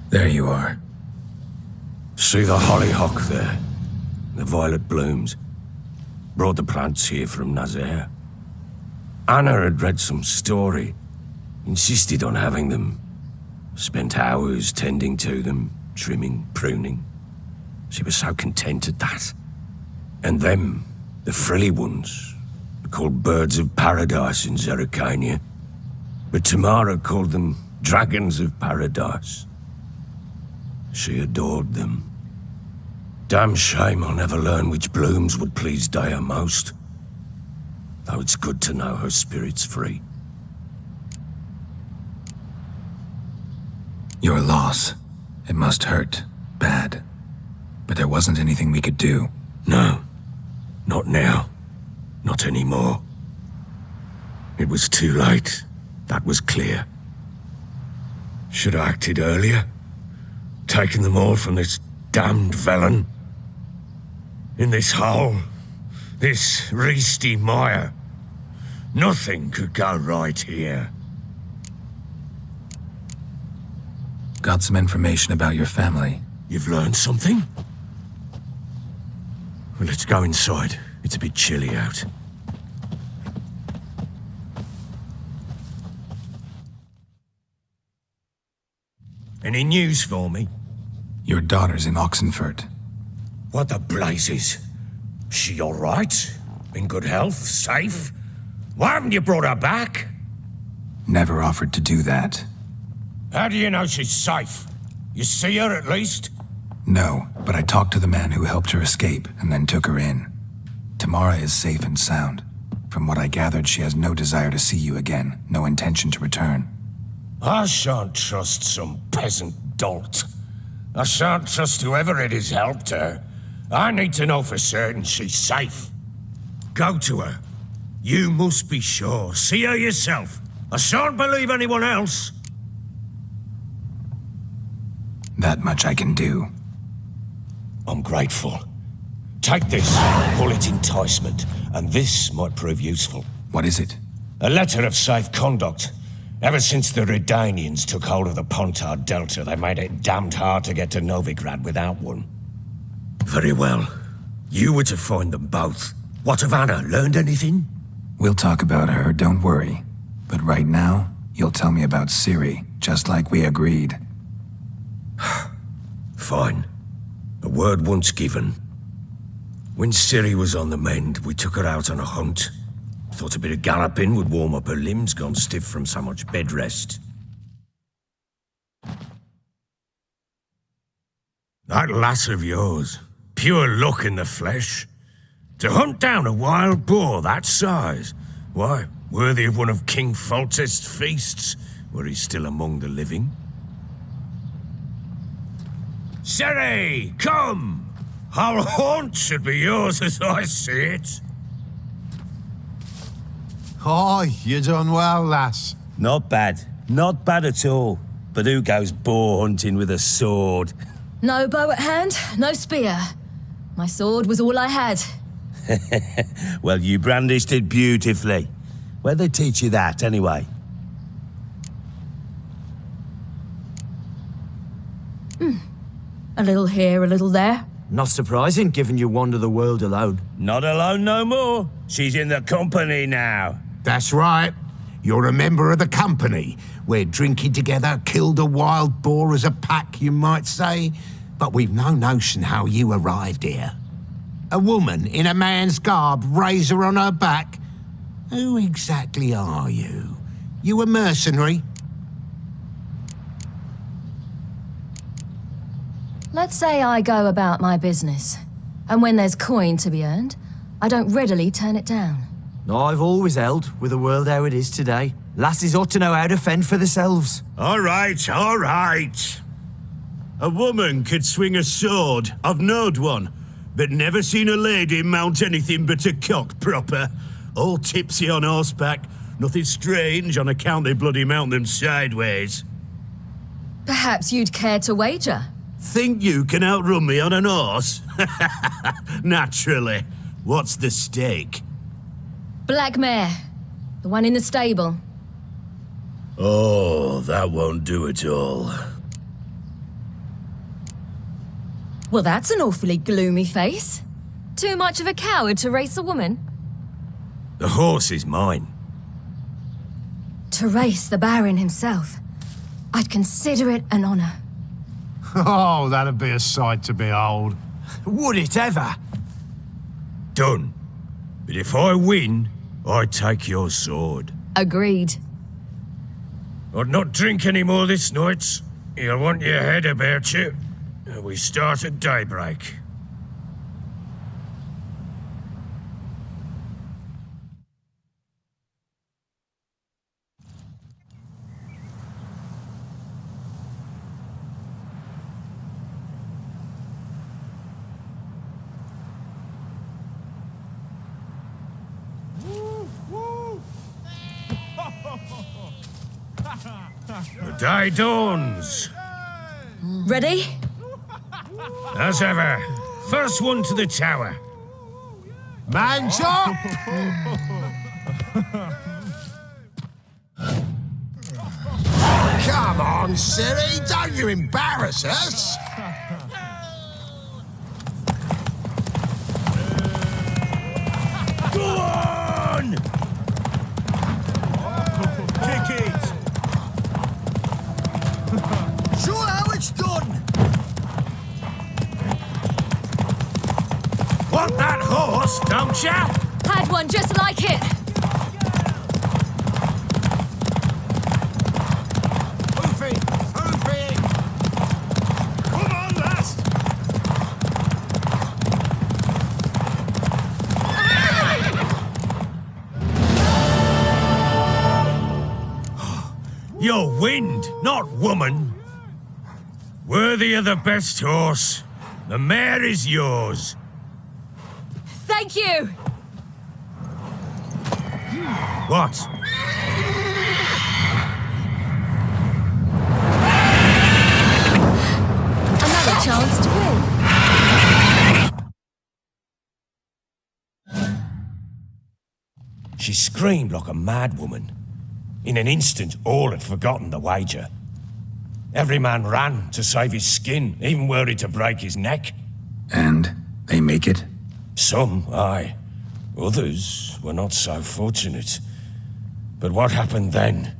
There you are. See the hollyhock there? The violet blooms. Brought the plants here from Nazaire. Anna had read some story. Insisted on having them. Spent hours tending to them, trimming, pruning. She was so content at that. And them, the frilly ones, are called birds of paradise in Zerrikania. But Tamara called them dragons of paradise. She adored them. Damn shame I'll never learn which blooms would please Dea most. Though it's good to know her spirit's free. Your loss. It must hurt. Bad. But there wasn't anything we could do. No. Not now. Not anymore. It was too late. That was clear. Should have acted earlier. Taken them all from this damned Velen. In this hole. This Reesty mire. Nothing could go right here. Got some information about your family. You've learned something? Well, let's go inside. It's a bit chilly out. Any news for me? Your daughter's in Oxenfurt. What the blazes? She all right? In good health? Safe? Why haven't you brought her back? Never offered to do that. How do you know she's safe? You see her at least? No, but I talked to the man who helped her escape and then took her in. Tamara is safe and sound. From what I gathered, she has no desire to see you again, no intention to return. I shan't trust some peasant dolt. I shan't trust whoever it is helped her. I need to know for certain she's safe. Go to her. You must be sure. See her yourself. I shan't believe anyone else. That much I can do. I'm grateful. Take this, call it enticement, and this might prove useful. What is it? A letter of safe conduct. Ever since the Redanians took hold of the Pontar Delta, they made it damned hard to get to Novigrad without one. Very well. You were to find them both. What of Anna? Learned anything? We'll talk about her, don't worry. But right now, you'll tell me about Ciri, just like we agreed. Fine. A word once given. When Ciri was on the mend, we took her out on a hunt. Thought a bit of galloping would warm up her limbs, gone stiff from so much bed rest. That lass of yours, pure luck in the flesh. To hunt down a wild boar that size, why, worthy of one of King Foltest's feasts, were he still among the living. Ciri, come! Our haunt should be yours as I see it. Oh, you done well, lass. Not bad. Not bad at all. But who goes boar hunting with a sword? No bow at hand, no spear. My sword was all I had. Well, you brandished it beautifully. Where'd they teach you that, anyway? A little here, a little there. Not surprising, given you wander the world alone. Not alone no more. She's in the company now. That's right. You're a member of the company. We're drinking together, killed a wild boar as a pack, you might say. But we've no notion how you arrived here. A woman in a man's garb, razor on her back. Who exactly are you? You a mercenary? Let's say I go about my business. And when there's coin to be earned, I don't readily turn it down. I've always held, with the world how it is today, lasses ought to know how to fend for themselves. All right, all right. A woman could swing a sword. I've knowed one. But never seen a lady mount anything but a cock proper. All tipsy on horseback. Nothing strange on account they bloody mount them sideways. Perhaps you'd care to wager? Think you can outrun me on an horse? Naturally. What's the stake? Black mare. The one in the stable. Oh, that won't do it all. Well, that's an awfully gloomy face. Too much of a coward to race a woman? The horse is mine. To race the Baron himself. I'd consider it an honor. Oh, that'd be a sight to behold. Would it ever? Done. But if I win, I take your sword. Agreed. I'd not drink any more this night. You'll want your head about you. We start at daybreak. The day dawns. Ready? As ever, first one to the tower. Man chop! Come on, Siri, don't you embarrass us! Go on! Kick it! Show how it's done! Want that horse, don't ya? Had one just like it. Hoof it! Hoof it! Come on, lass! You're wind, not woman. Worthy of the best horse. The mare is yours. Thank you. What? Another chance to win. She screamed like a mad woman. In an instant, all had forgotten the wager. Every man ran to save his skin, even were he to break his neck. And they make it? Some, aye. Others were not so fortunate. But what happened then?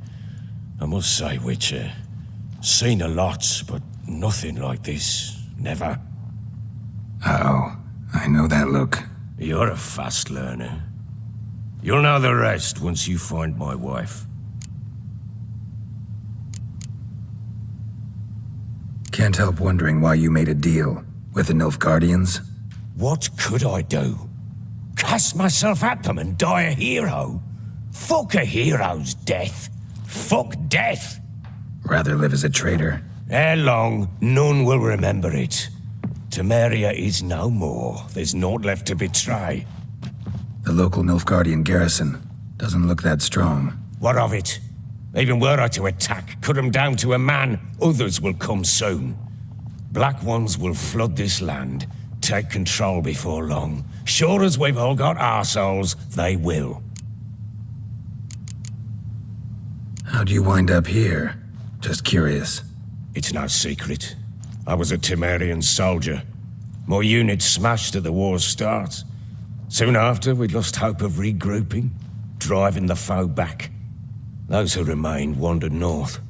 I must say, Witcher, seen a lot, but nothing like this. Never. Uh-oh. I know that look. You're a fast learner. You'll know the rest once you find my wife. Can't help wondering why you made a deal with the Nilfgaardians. What could I do? Cast myself at them and die a hero? Fuck a hero's death. Fuck death. Rather live as a traitor. Ere long, none will remember it. Temeria is no more. There's naught left to betray. The local Nilfgaardian garrison doesn't look that strong. What of it? Even were I to attack, cut them down to a man, others will come soon. Black Ones will flood this land, take control before long. Sure as we've all got arseholes, they will. How'd you wind up here? Just curious. It's no secret. I was a Temerian soldier. My unit smashed at the war's start. Soon after, we'd lost hope of regrouping, driving the foe back. Those who remained wandered north.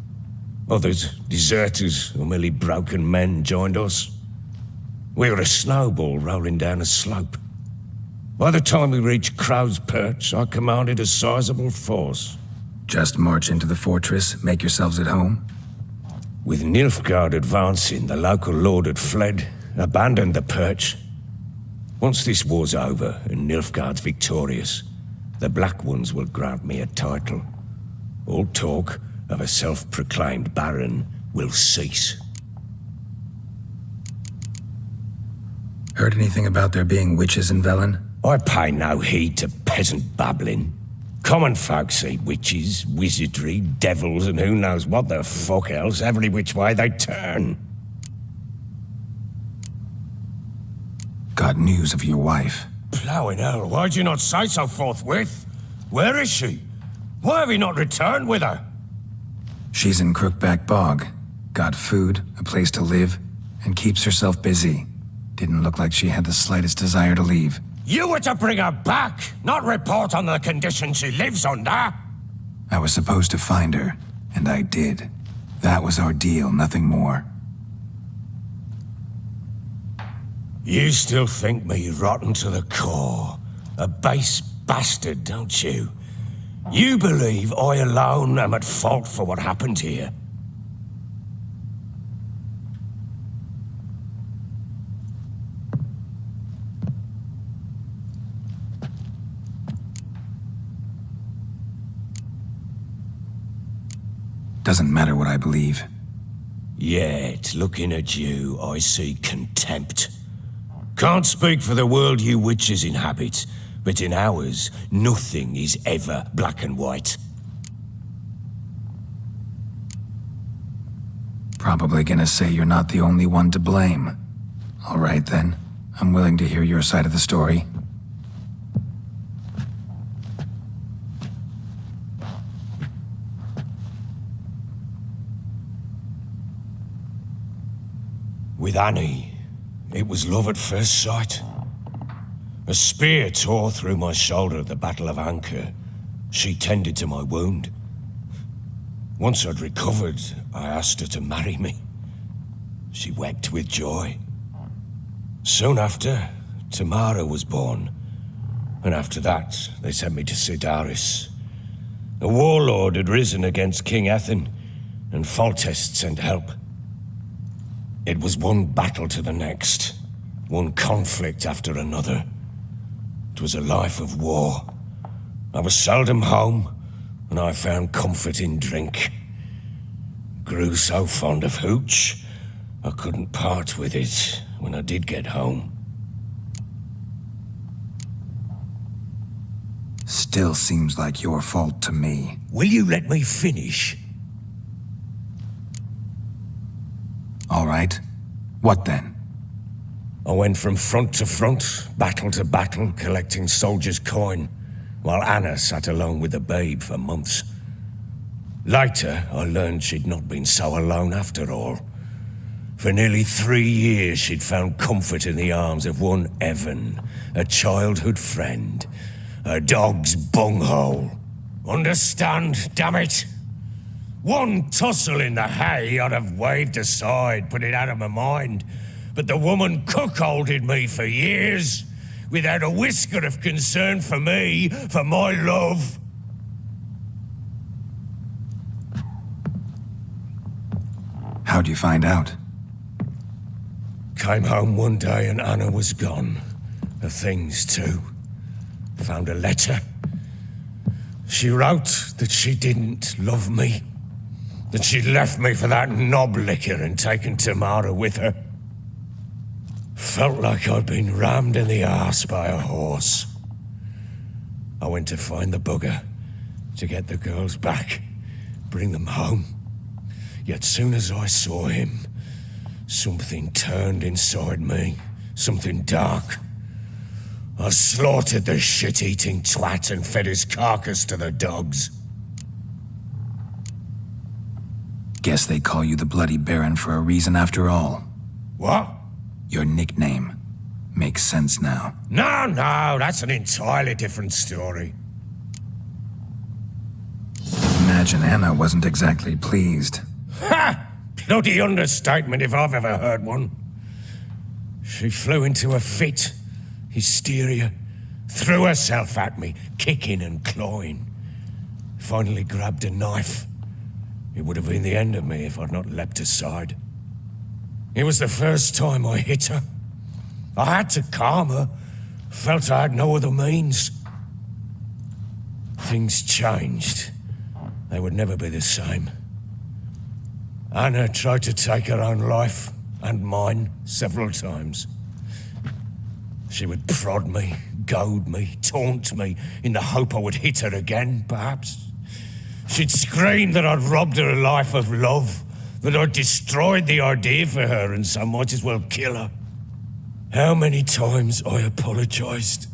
Others, deserters or merely broken men, joined us. We were a snowball rolling down a slope. By the time we reached Crow's Perch, I commanded a sizable force. Just march into the fortress, make yourselves at home? With Nilfgaard advancing, the local lord had fled, abandoned the perch. Once this war's over and Nilfgaard's victorious, the Black Ones will grant me a title. All talk of a self-proclaimed baron will cease. Heard anything about there being witches in Velen? I pay no heed to peasant babbling. Common folk see witches, wizardry, devils, and who knows what the fuck else every which way they turn. Got news of your wife. Plowing hell, why'd you not say so forthwith? Where is she? Why have you not returned with her? She's in Crookback Bog. Got food, a place to live, and keeps herself busy. Didn't look like she had the slightest desire to leave. You were to bring her back, not report on the conditions she lives under. I was supposed to find her, and I did. That was our deal, nothing more. You still think me rotten to the core. A base bastard, don't you? You believe I alone am at fault for what happened here. Doesn't matter what I believe. Yet, looking at you, I see contempt. Can't speak for the world you witches inhabit, but in ours, nothing is ever black and white. Probably gonna say you're not the only one to blame. All right then, I'm willing to hear your side of the story. With Annie, it was love at first sight. A spear tore through my shoulder at the Battle of Anchor. She tended to my wound. Once I'd recovered, I asked her to marry me. She wept with joy. Soon after, Tamara was born. And after that, they sent me to Sidaris. A warlord had risen against King Ethan, and Foltest sent help. It was one battle to the next, one conflict after another. It was a life of war. I was seldom home, and I found comfort in drink. Grew so fond of hooch, I couldn't part with it when I did get home. Still seems like your fault to me. Will you let me finish? All right. What then? I went from front to front, battle to battle, collecting soldiers' coin, while Anna sat alone with the babe for months. Later, I learned she'd not been so alone after all. For nearly 3 years, she'd found comfort in the arms of one Evan, a childhood friend, a dog's bunghole. Understand, damn it? One tussle in the hay I'd have waved aside, put it out of my mind. But the woman cuckolded me for years, without a whisker of concern for me, for my love. How'd you find out? Came home one day and Anna was gone. Her things too. Found a letter. She wrote that she didn't love me. That she'd left me for that knob licker and taken Tamara with her. Felt like I'd been rammed in the arse by a horse. I went to find the bugger, to get the girls back, bring them home. Yet soon as I saw him, something turned inside me, something dark. I slaughtered the shit-eating twat and fed his carcass to the dogs. Guess they call you the Bloody Baron for a reason after all. What? Your nickname. Makes sense now. No, that's an entirely different story. Imagine Anna wasn't exactly pleased. Ha! Bloody understatement if I've ever heard one. She flew into a fit, hysteria, threw herself at me, kicking and clawing. Finally grabbed a knife. It would have been the end of me if I'd not leapt aside. It was the first time I hit her. I had to calm her. Felt I had no other means. Things changed. They would never be the same. Anna tried to take her own life, and mine, several times. She would prod me, goad me, taunt me, in the hope I would hit her again, perhaps. She'd scream that I'd robbed her a life of love, that I'd destroyed the idea for her and so might as well kill her. How many times I apologized.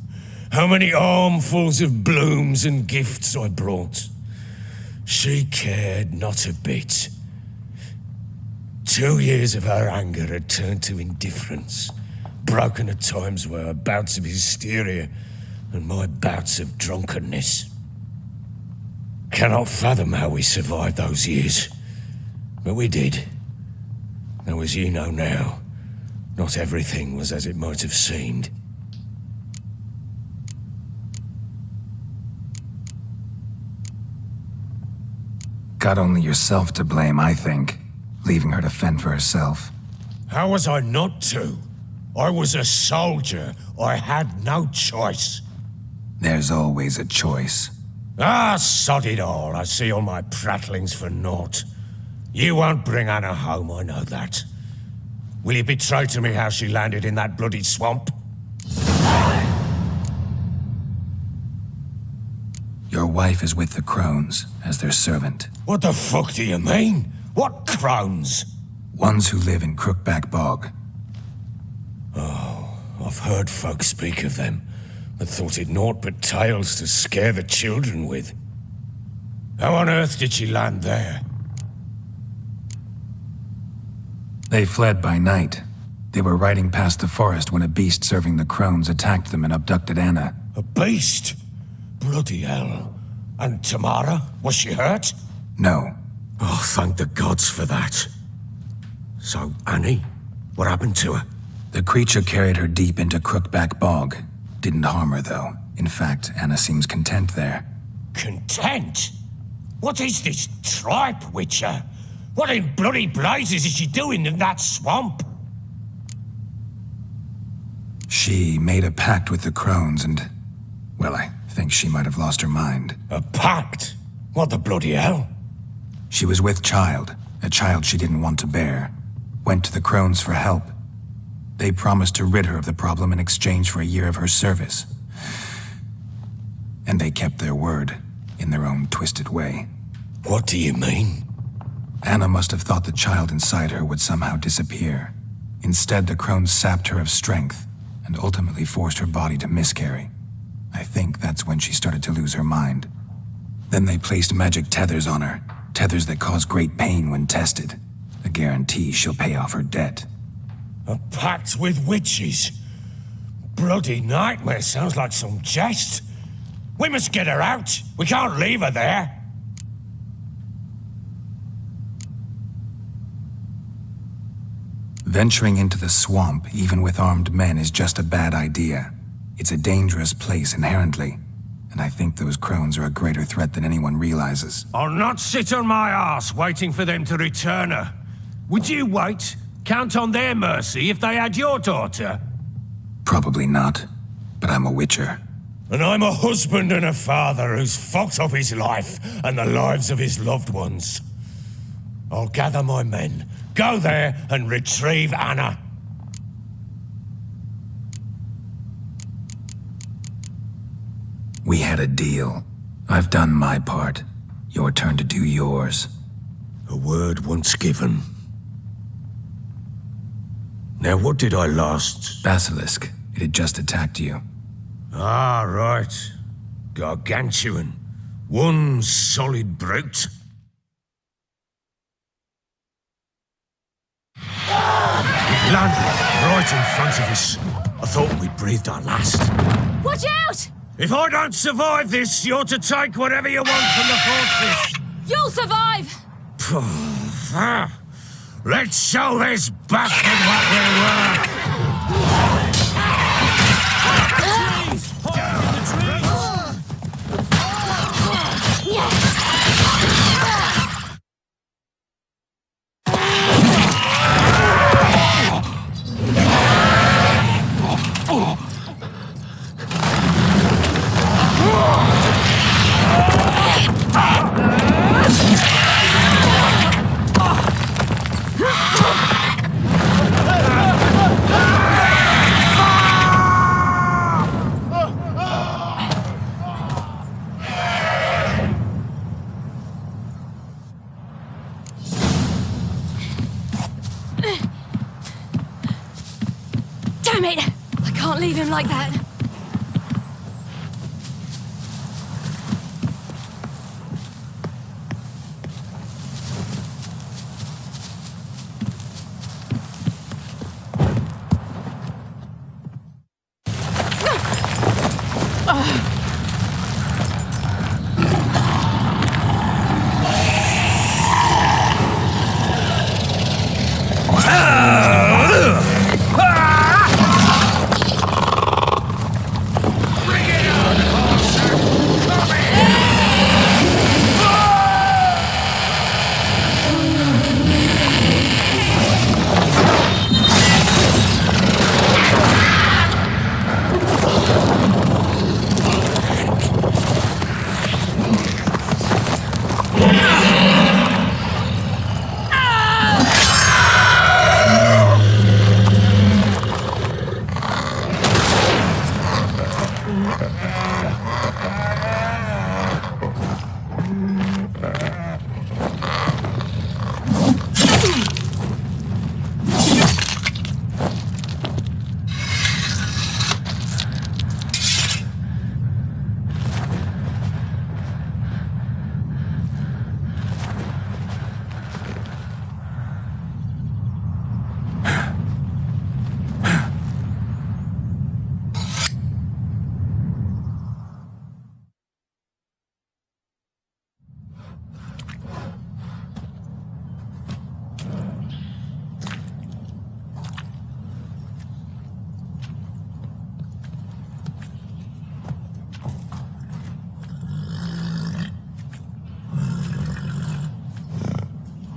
How many armfuls of blooms and gifts I brought. She cared not a bit. 2 years of her anger had turned to indifference, broken at times by her bouts of hysteria and my bouts of drunkenness. Cannot fathom how we survived those years, but we did. Though as you know now, not everything was as it might have seemed. Got only yourself to blame, I think. Leaving her to fend for herself. How was I not to? I was a soldier. I had no choice. There's always a choice. Ah, sod it all. I see all my prattlings for naught. You won't bring Anna home, I know that. Will you betray to me how she landed in that bloody swamp? Your wife is with the Crones as their servant. What the fuck do you mean? What Crones? Ones who live in Crookback Bog. Oh, I've heard folk speak of them, but thought it naught but tales to scare the children with. How on earth did she land there? They fled by night. They were riding past the forest when a beast serving the Crones attacked them and abducted Anna. A beast? Bloody hell. And Tamara? Was she hurt? No. Oh, thank the gods for that. So, Annie? What happened to her? The creature carried her deep into Crookback Bog. Didn't harm her, though. In fact, Anna seems content there. Content? What is this tripe, Witcher? What in bloody blazes is she doing in that swamp? She made a pact with the Crones and... well, I think she might have lost her mind. A pact? What the bloody hell? She was with child, a child she didn't want to bear. Went to the Crones for help. They promised to rid her of the problem in exchange for a year of her service. And they kept their word, in their own twisted way. What do you mean? Anna must have thought the child inside her would somehow disappear. Instead, the Crones sapped her of strength, and ultimately forced her body to miscarry. I think that's when she started to lose her mind. Then they placed magic tethers on her, tethers that cause great pain when tested. A guarantee she'll pay off her debt. A pact with witches? Bloody nightmare, sounds like some jest. We must get her out. We can't leave her there. Venturing into the swamp, even with armed men, is just a bad idea. It's a dangerous place inherently, and I think those Crones are a greater threat than anyone realizes. I'll not sit on my ass waiting for them to return her. Would you wait? Count on their mercy if they had your daughter? Probably not, but I'm a witcher. And I'm a husband and a father who's fucked up his life and the lives of his loved ones. I'll gather my men, go there and retrieve Anna. We had a deal. I've done my part. Your turn to do yours. A word once given. Now what did I last... Basilisk. It had just attacked you. Ah, right. Gargantuan. One solid brute. It landed right in front of us. I thought we'd breathed our last. Watch out! If I don't survive this, you're to take whatever you want from the fortress. You'll survive! Let's show this bastard what we're worth! Damn it! I can't leave him like that.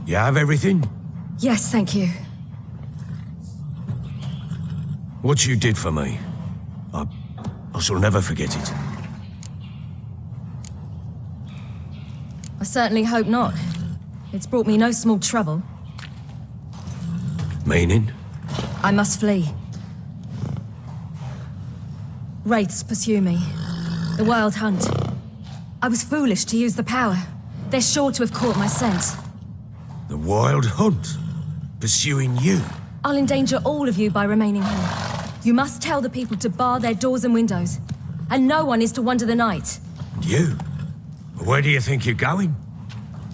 You have everything? Yes, thank you. What you did for me, I shall never forget it. I certainly hope not. It's brought me no small trouble. Meaning? I must flee. Wraiths pursue me. The Wild Hunt. I was foolish to use the power. They're sure to have caught my scent. The Wild Hunt? Pursuing you? I'll endanger all of you by remaining here. You must tell the people to bar their doors and windows. And no one is to wander the night. You? Where do you think you're going?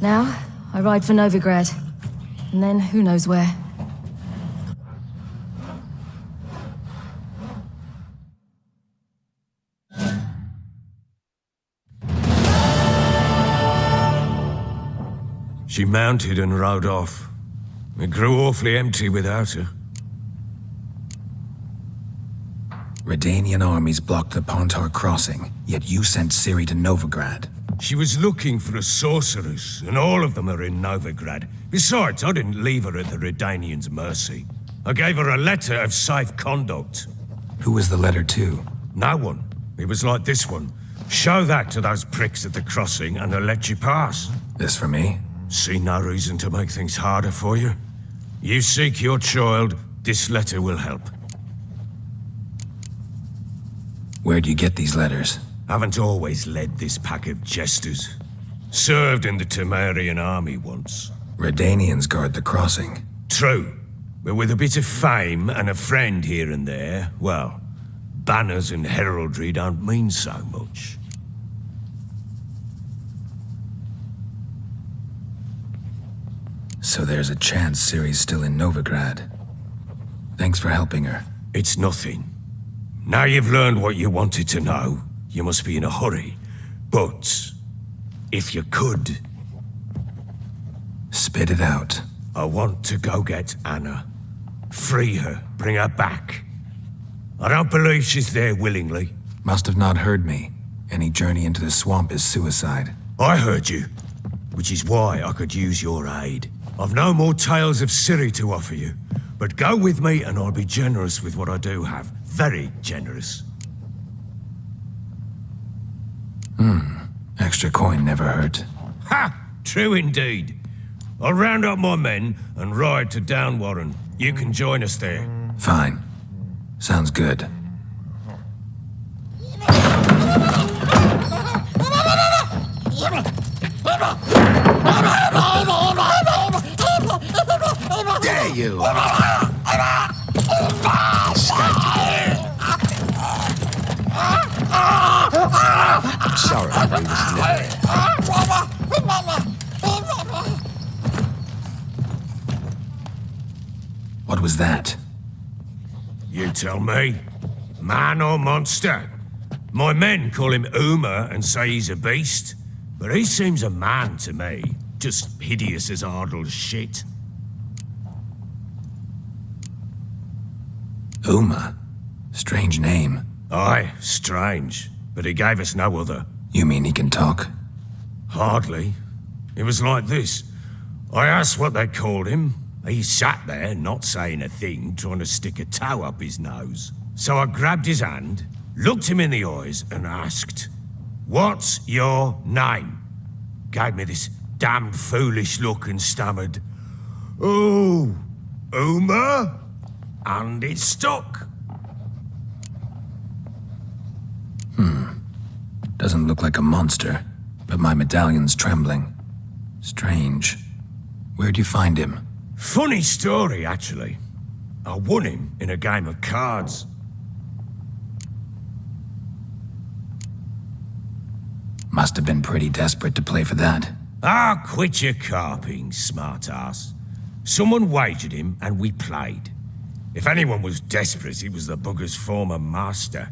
Now, I ride for Novigrad. And then who knows where. She mounted and rode off. It grew awfully empty without her. Redanian armies blocked the Pontar crossing, yet you sent Ciri to Novigrad. She was looking for a sorceress, and all of them are in Novigrad. Besides, I didn't leave her at the Redanians' mercy. I gave her a letter of safe conduct. Who was the letter to? No one. It was like this one. Show that to those pricks at the crossing, and they'll let you pass. This for me? See no reason to make things harder for you. You seek your child, this letter will help. Where'd you get these letters? Haven't always led this pack of jesters. Served in the Temerian army once. Redanians guard the crossing. True, but with a bit of fame and a friend here and there, well, banners and heraldry don't mean so much. So there's a chance Ciri's still in Novigrad. Thanks for helping her. It's nothing. Now you've learned what you wanted to know, you must be in a hurry. But, if you could... Spit it out. I want to go get Anna. Free her, bring her back. I don't believe she's there willingly. Must have not heard me. Any journey into the swamp is suicide. I heard you, which is why I could use your aid. I've no more tales of Ciri to offer you, but go with me and I'll be generous with what I do have. Very generous. Extra coin never hurt. Ha! True indeed. I'll round up my men and ride to Downwarren. You can join us there. Fine. Sounds good. Dare you! Escaped again. I'm sorry, we was never. What was that? You tell me. Man or monster? My men call him Uma and say he's a beast, but he seems a man to me. Just hideous as Ardle's shit. Uma? Strange name. Aye, strange. But he gave us no other. You mean he can talk? Hardly. It was like this. I asked what they called him. He sat there, not saying a thing, trying to stick a toe up his nose. So I grabbed his hand, looked him in the eyes, and asked, "What's your name?" Gave me this damned foolish look and stammered, "Oh, Uma?" And it stuck. Doesn't look like a monster, but my medallion's trembling. Strange. Where'd you find him? Funny story, actually. I won him in a game of cards. Must have been pretty desperate to play for that. Ah, quit your carping, smartass. Someone wagered him, and we played. If anyone was desperate, it was the bugger's former master.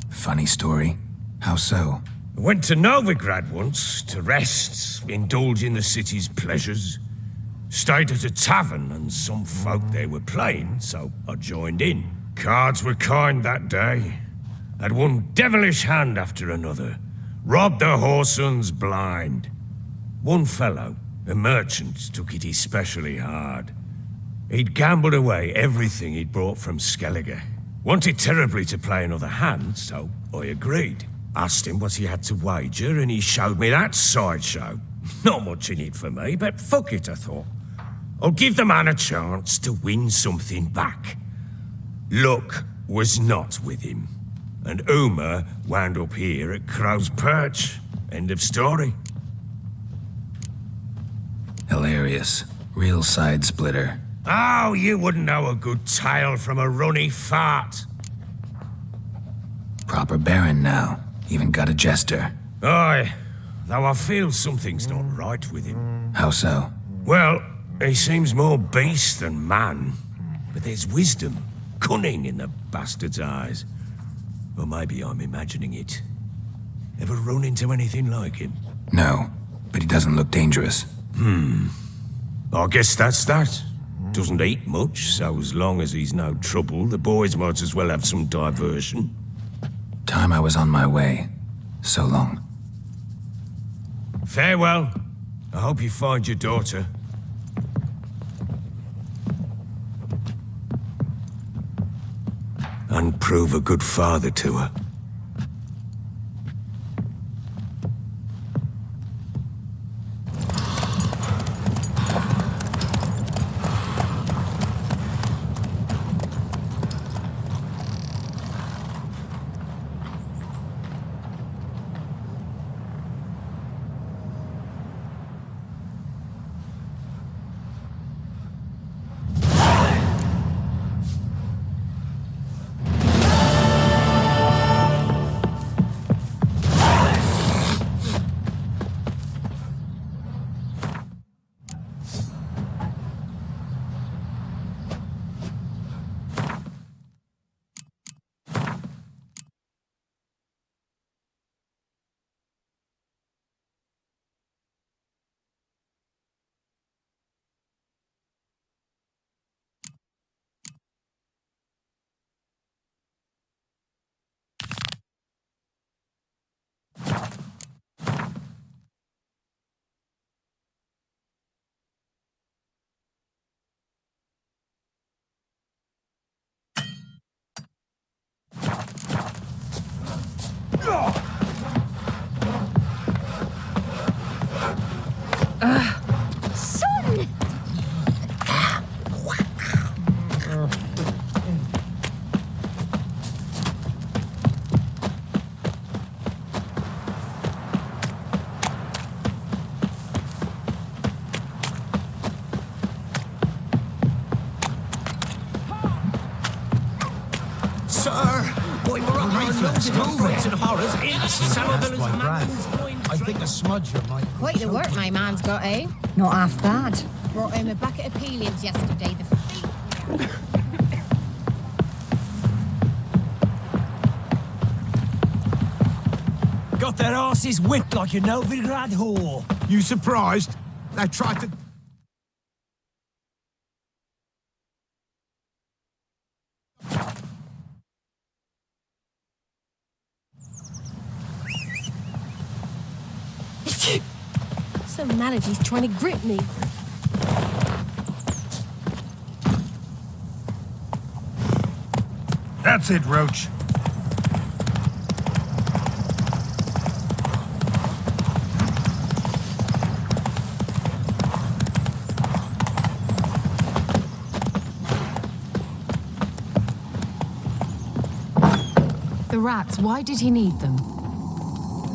Funny story. How so? I went to Novigrad once, to rest, indulge in the city's pleasures. Stayed at a tavern, and some folk there were playing, so I joined in. Cards were kind that day. Had one devilish hand after another. Robbed the whoresun's blind. One fellow, The merchants took it especially hard. He'd gambled away everything he'd brought from Skellige. Wanted terribly to play another hand, so I agreed. Asked him what he had to wager, and he showed me that sideshow. Not much in it for me, but fuck it, I thought. I'll give the man a chance to win something back. Luck was not with him, and Uma wound up here at Crow's Perch. End of story. Hilarious. Real side splitter. Oh, you wouldn't know a good tale from a runny fart. Proper baron now. Even got a jester. Aye, though I feel something's not right with him. How so? Well, he seems more beast than man. But there's wisdom, cunning in the bastard's eyes. Or maybe I'm imagining it. Ever run into anything like him? No, but he doesn't look dangerous. I guess that's that. Doesn't eat much, so as long as he's no trouble, the boys might as well have some diversion. Time I was on my way. So long. Farewell. I hope you find your daughter. And prove a good father to her. Son! Sir, boy, we're on high flows and movements and horrors. It's Somerville's I think a smudger might... Quite the work my man's got, eh? Not half bad. Brought home a bucket of peelings yesterday. The got their asses whipped like a Novigrad whore. You surprised? They tried to... Some manager's trying to grip me. That's it, Roach. The rats, why did he need them?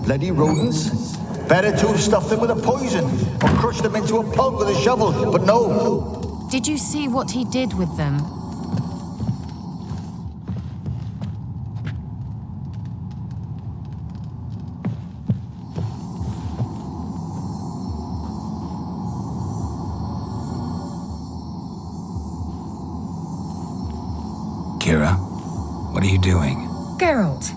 Bloody rodents. Better to have stuffed them with a poison, or crushed them into a pulp with a shovel, but no. Did you see what he did with them? Kira, what are you doing? Geralt.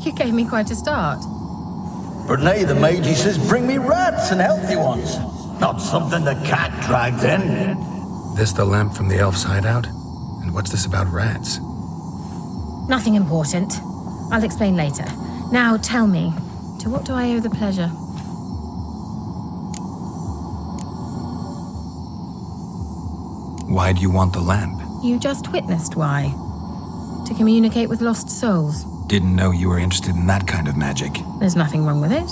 You gave me quite a start. But nay, the mage, he says, bring me rats and healthy ones. Not something the cat dragged in. This the lamp from the elf's hideout? And what's this about rats? Nothing important. I'll explain later. Now tell me, to what do I owe the pleasure? Why do you want the lamp? You just witnessed why. To communicate with lost souls. Didn't know you were interested in that kind of magic. There's nothing wrong with it.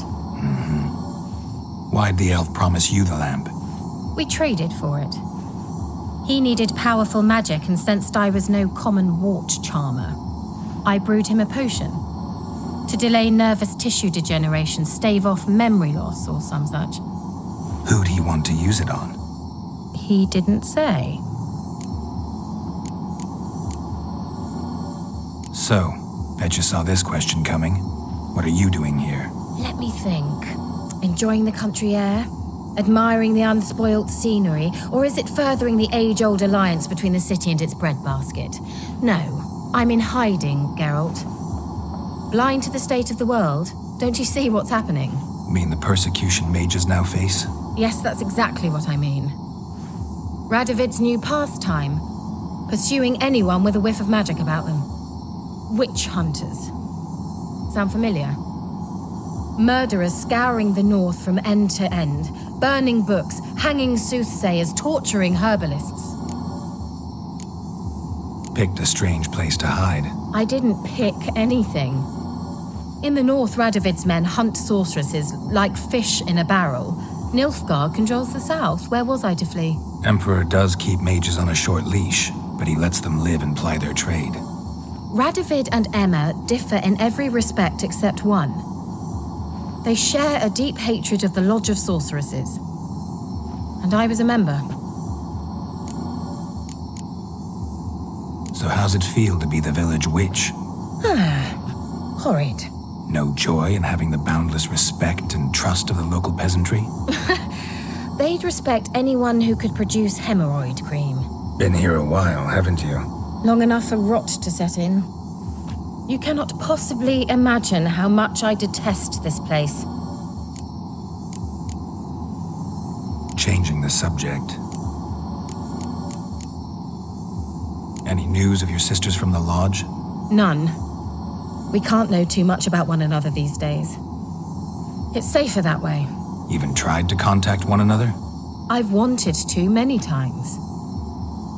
Why'd the elf promise you the lamp? We traded for it. He needed powerful magic and sensed I was no common wart charmer. I brewed him a potion. To delay nervous tissue degeneration, stave off memory loss or some such. Who'd he want to use it on? He didn't say. So, bet you saw this question coming. What are you doing here? Let me think. Enjoying the country air? Admiring the unspoilt scenery? Or is it furthering the age-old alliance between the city and its breadbasket? No, I'm in hiding, Geralt. Blind to the state of the world? Don't you see what's happening? Mean the persecution mages now face? Yes, that's exactly what I mean. Radovid's new pastime. Pursuing anyone with a whiff of magic about them. Witch hunters. Sound familiar? Murderers scouring the north from end to end, burning books, hanging soothsayers, torturing herbalists. Picked a strange place to hide. I didn't pick anything. In the north, Radovid's men hunt sorceresses like fish in a barrel. Nilfgaard controls the south. Where was I to flee? Emperor does keep mages on a short leash, but he lets them live and ply their trade. Radovid and Emma differ in every respect except one. They share a deep hatred of the Lodge of Sorceresses. And I was a member. So how's it feel to be the village witch? Horrid. No joy in having the boundless respect and trust of the local peasantry? They'd respect anyone who could produce hemorrhoid cream. Been here a while, haven't you? Long enough for rot to set in. You cannot possibly imagine how much I detest this place. Changing the subject. Any news of your sisters from the lodge? None. We can't know too much about one another these days. It's safer that way. Even tried to contact one another? I've wanted to many times.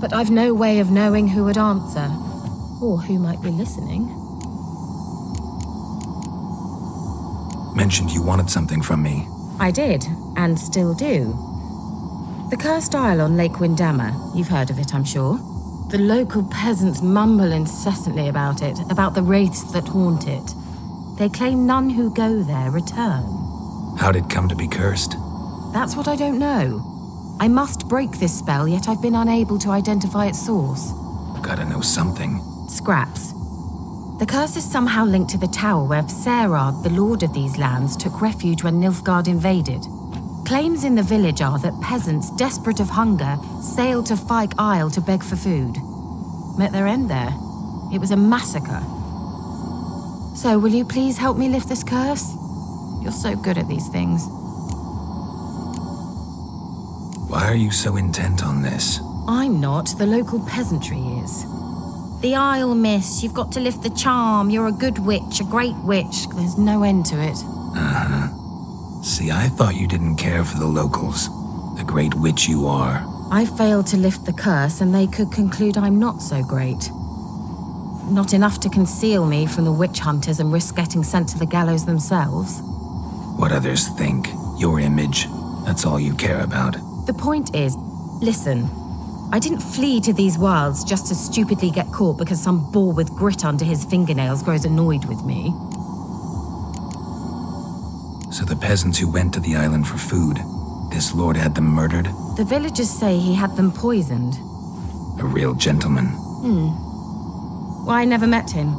But I've no way of knowing who would answer, or who might be listening. Mentioned you wanted something from me. I did, and still do. The Cursed Isle on Lake Windammer, you've heard of it, I'm sure. The local peasants mumble incessantly about it, about the wraiths that haunt it. They claim none who go there return. How'd it come to be cursed? That's what I don't know. I must break this spell, yet I've been unable to identify its source. Gotta know something. Scraps. The curse is somehow linked to the tower where Serad, the lord of these lands, took refuge when Nilfgaard invaded. Claims in the village are that peasants, desperate of hunger, sailed to Fyke Isle to beg for food. Met their end there. It was a massacre. So, will you please help me lift this curse? You're so good at these things. Why are you so intent on this? I'm not. The local peasantry is. The Isle, miss. You've got to lift the charm. You're a good witch, a great witch. There's no end to it. See, I thought you didn't care for the locals. The great witch you are. I failed to lift the curse, and they could conclude I'm not so great. Not enough to conceal me from the witch hunters and risk getting sent to the gallows themselves. What others think, your image, that's all you care about. The point is, listen, I didn't flee to these wilds just to stupidly get caught because some boar with grit under his fingernails grows annoyed with me. So the peasants who went to the island for food, this lord had them murdered? The villagers say he had them poisoned. A real gentleman. Well, I never met him.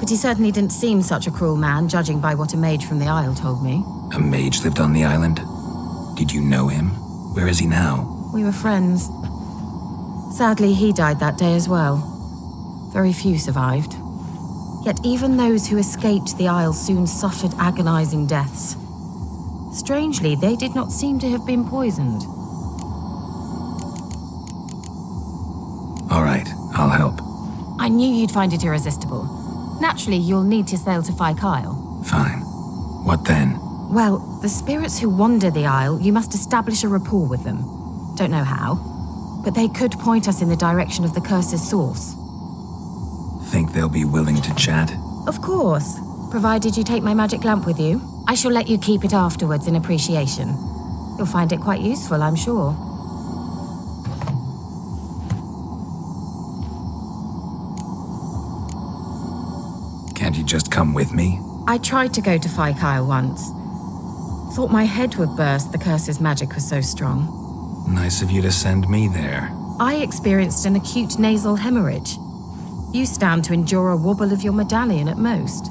But he certainly didn't seem such a cruel man, judging by what a mage from the Isle told me. A mage lived on the island? Did you know him? Where is he now? We were friends. Sadly, he died that day as well. Very few survived. Yet even those who escaped the Isle soon suffered agonizing deaths. Strangely, they did not seem to have been poisoned. All right, I'll help. I knew you'd find it irresistible. Naturally, you'll need to sail to Fyke Isle. Fine. What then? Well, the spirits who wander the Isle, you must establish a rapport with them. Don't know how. but they could point us in the direction of the curse's source. Think they'll be willing to chat? Of course, provided you take my magic lamp with you. I shall let you keep it afterwards in appreciation. You'll find it quite useful, I'm sure. Can't you just come with me? I tried to go to Phaikyle once. Thought my head would burst, the curse's magic was so strong. Nice of you to send me there. I experienced an acute nasal hemorrhage. You stand to endure a wobble of your medallion at most.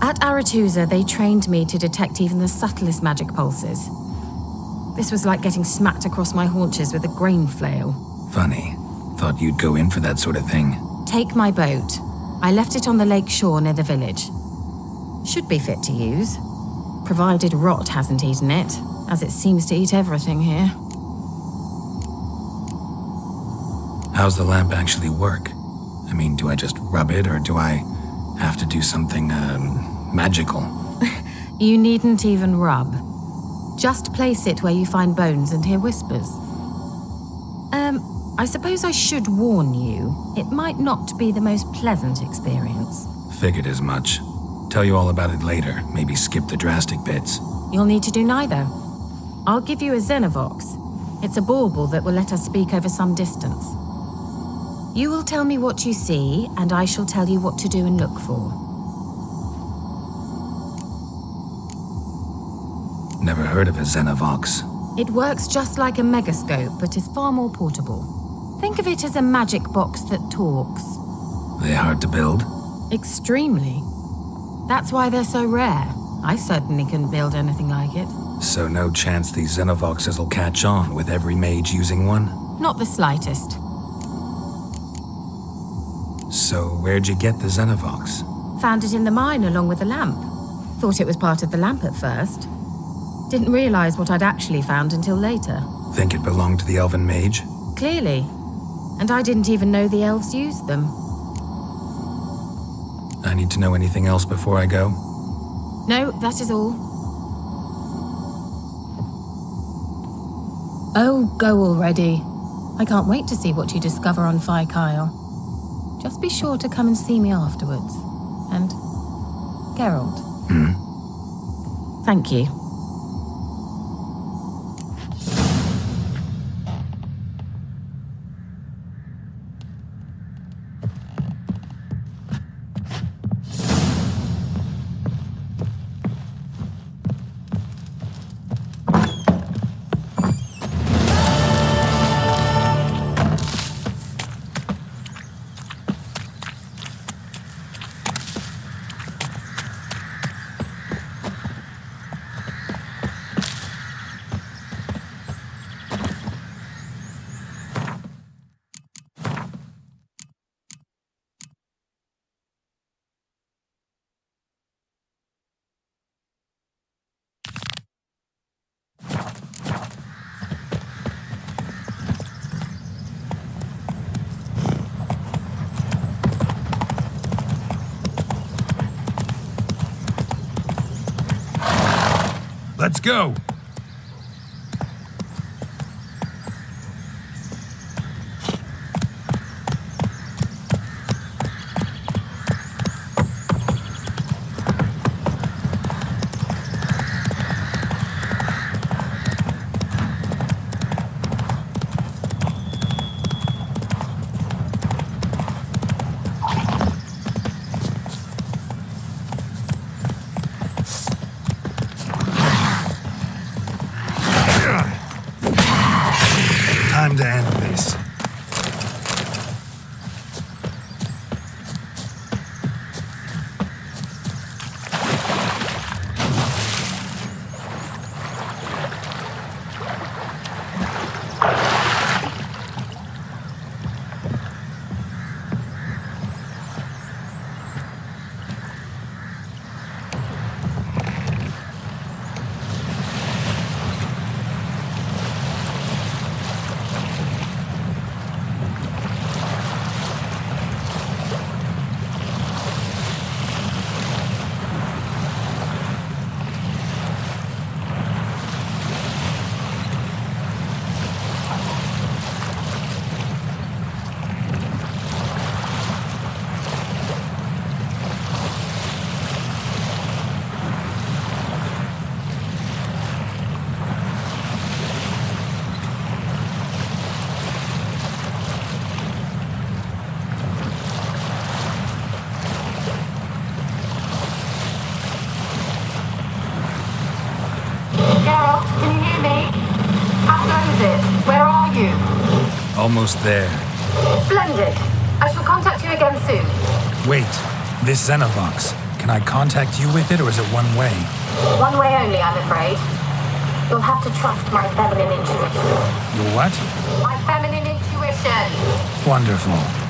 At Aretusa, they trained me to detect even the subtlest magic pulses. This was like getting smacked across my haunches with a grain flail. Funny. Thought you'd go in for that sort of thing. Take my boat. I left it on the lake shore near the village. Should be fit to use, provided rot hasn't eaten it, as it seems to eat everything here. How's the lamp actually work? I mean, do I just rub it, or do I have to do something, magical? You needn't even rub. Just place it where you find bones and hear whispers. I suppose I should warn you, it might not be the most pleasant experience. Figured as much. Tell you all about it later, maybe skip the drastic bits. You'll need to do neither. I'll give you a Xenovox. It's a bauble that will let us speak over some distance. You will tell me what you see, and I shall tell you what to do and look for. Never heard of a Xenovox. It works just like a megascope, but is far more portable. Think of it as a magic box that talks. They hard to build? Extremely. That's why they're so rare. I certainly couldn't build anything like it. So no chance these Xenovoxes will catch on with every mage using one? Not the slightest. So where'd you get the Xenovox? Found it in the mine along with the lamp. Thought it was part of the lamp at first. Didn't realize what I'd actually found until later. Think it belonged to the elven mage? Clearly. And I didn't even know the elves used them. I need to know anything else before I go? No, that is all. Oh, go already. I can't wait to see what you discover on Phaikyle. Just be sure to come and see me afterwards. And Geralt. Thank you. Let's go! Almost there. Splendid. I shall contact you again soon. Wait, this Xenovox. Can I contact you with it, or is it one way? One way only, I'm afraid. You'll have to trust my feminine intuition. Your what? My feminine intuition. Wonderful.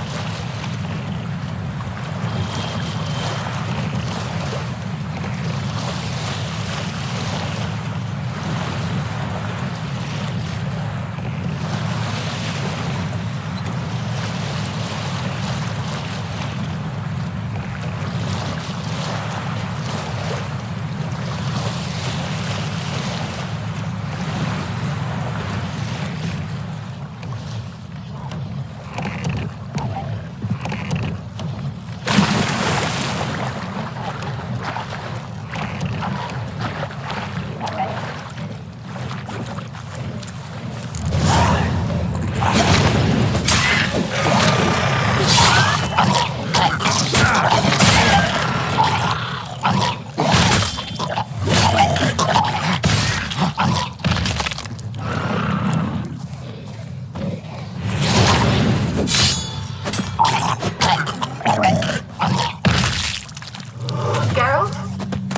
Geralt?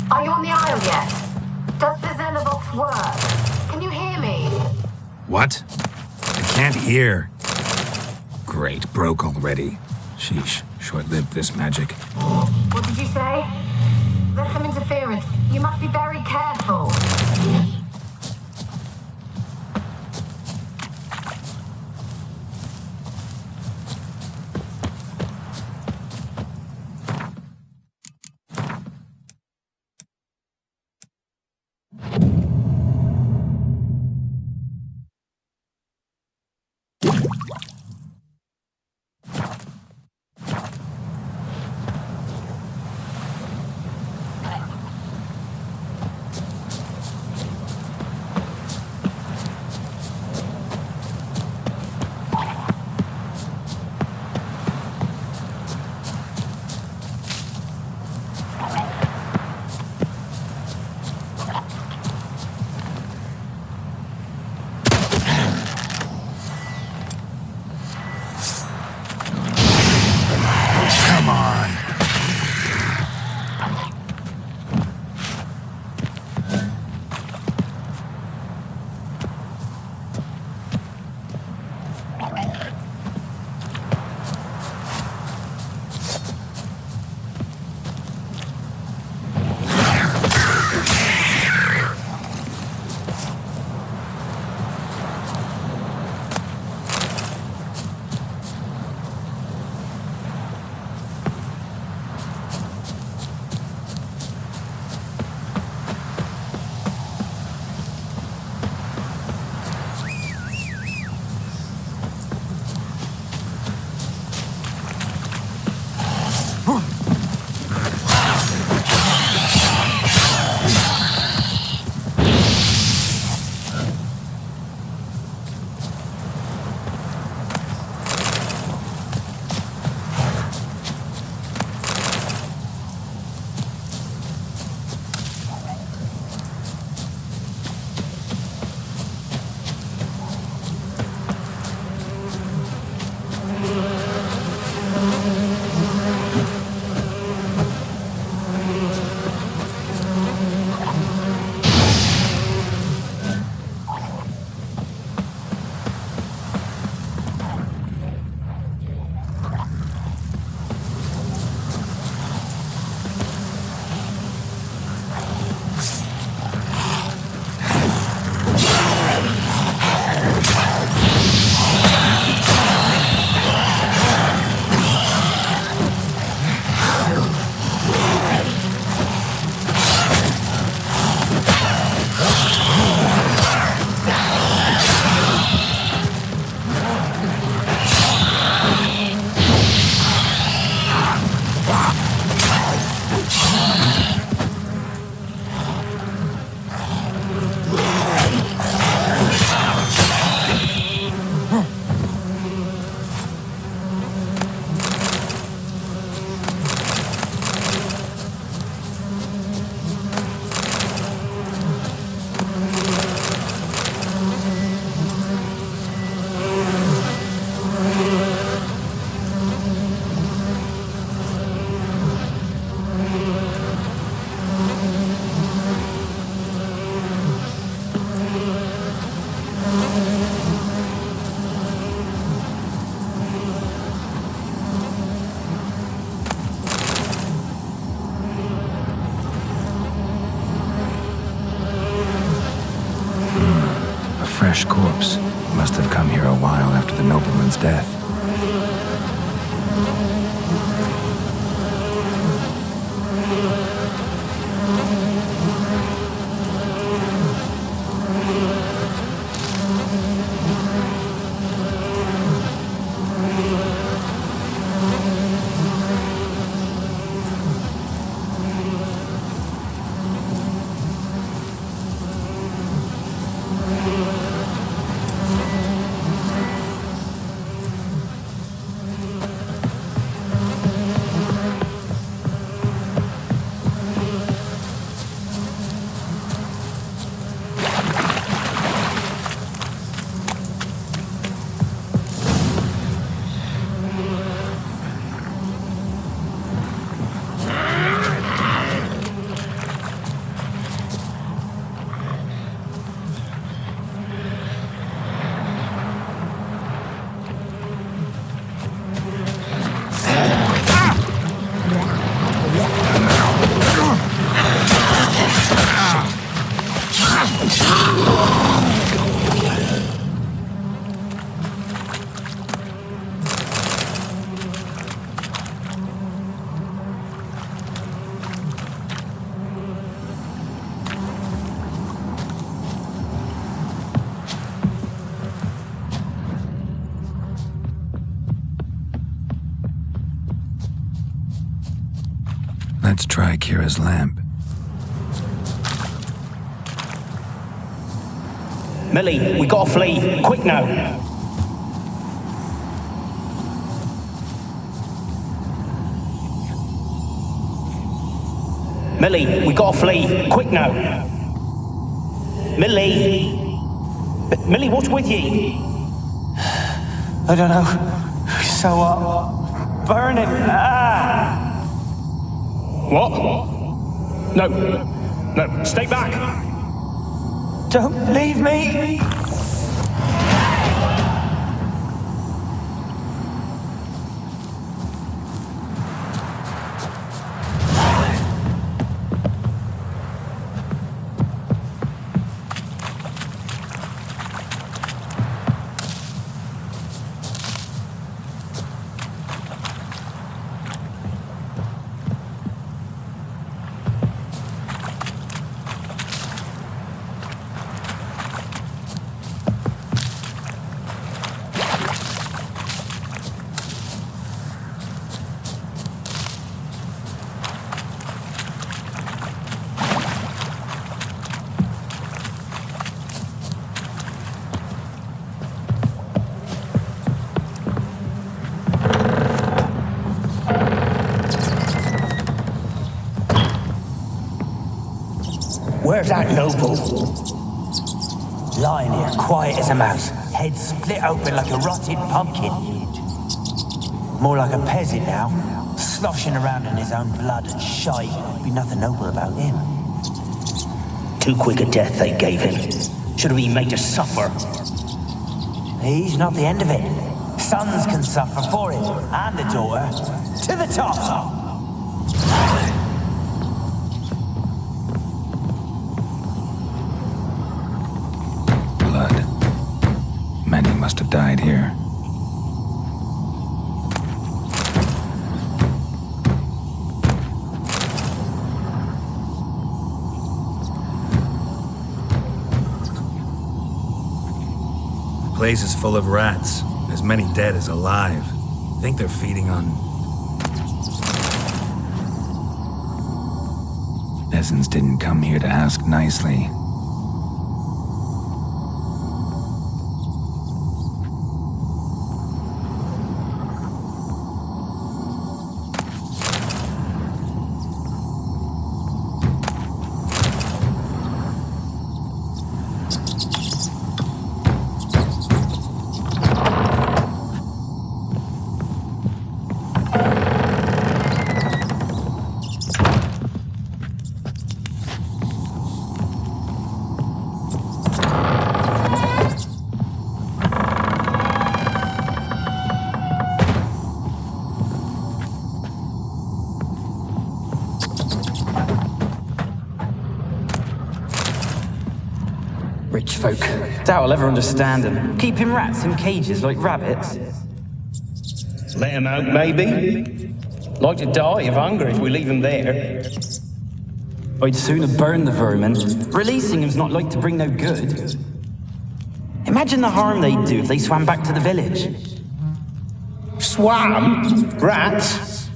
Are you on the Isle yet? Does the Xenovox work? Can you hear me? What? I can't hear. Great, broke already. Sheesh, short-lived this magic. What did you say? There's some interference. You must be very careful. Come on. fresh corpse. Must have come here a while after the nobleman's death. Let's try Kira's lamp. Millie, we gotta flee. Quick now. Millie, we gotta flee. Quick now. Millie. Millie, what's with you? I don't know. So what? Burn it. Ah! What? No. No, stay back. Don't leave me. Where's that noble? Lying here, quiet as a mouse, head split open like a rotted pumpkin. More like a peasant now, sloshing around in his own blood and shite. Be nothing noble about him. Too quick a death they gave him. Should have been made to suffer. He's not the end of it. Sons can suffer for it, and the daughter. To the top! Many must have died here. The place is full of rats. As many dead as alive. Think they're feeding on... Peasants didn't come here to ask nicely. Rich folk. Doubt I'll ever understand them. Keeping rats in cages like rabbits. Let him out, maybe? Like to die of hunger if we leave him there. I'd sooner burn the vermin. Releasing him's not like to bring no good. Imagine the harm they'd do if they swam back to the village. Swam? Rats?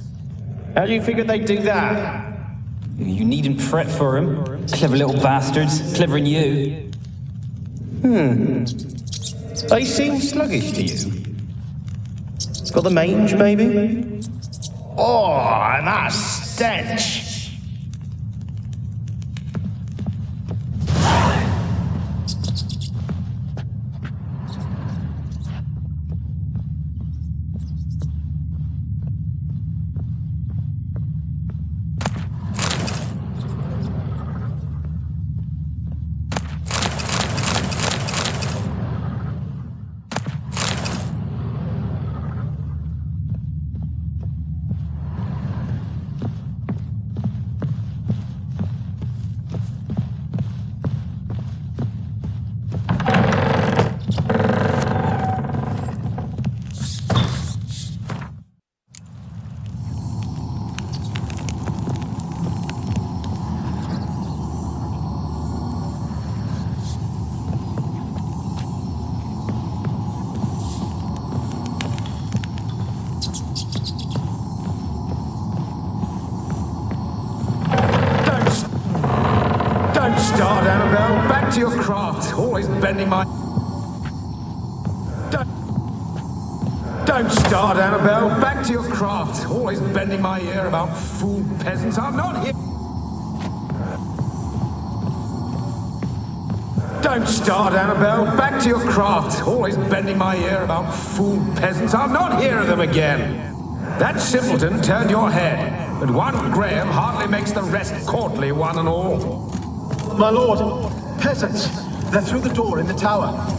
How do you figure they'd do that? You needn't fret for him. Clever little bastards. Clever than you. They seem sluggish to you. Got the mange, maybe? Oh, and that stench! Start, Annabelle. Back to your craft. Always bending my... Don't start, Annabelle. Back to your craft. Always bending my ear about fool peasants. I'm not here... Don't start, Annabelle. Back to your craft. Always bending my ear about fool peasants. I'll not hear of them again. That simpleton turned your head, but one Graham hardly makes the rest courtly, one and all. My lord, peasants. They're through the door in the tower.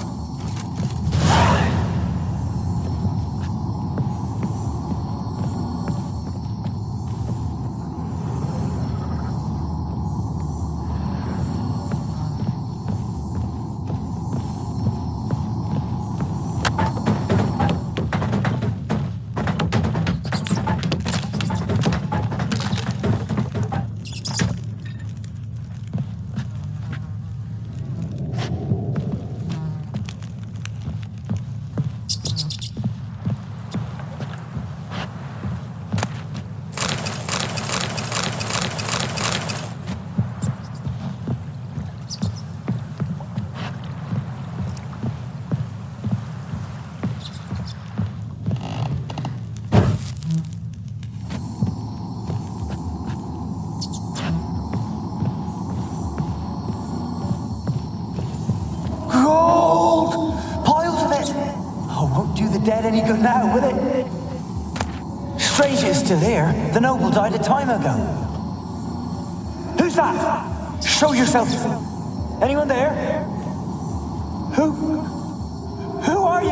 Dead any good now, will it? Strange it's still here. The noble died a time ago. Who's that? Show yourself. Anyone there? Who are you?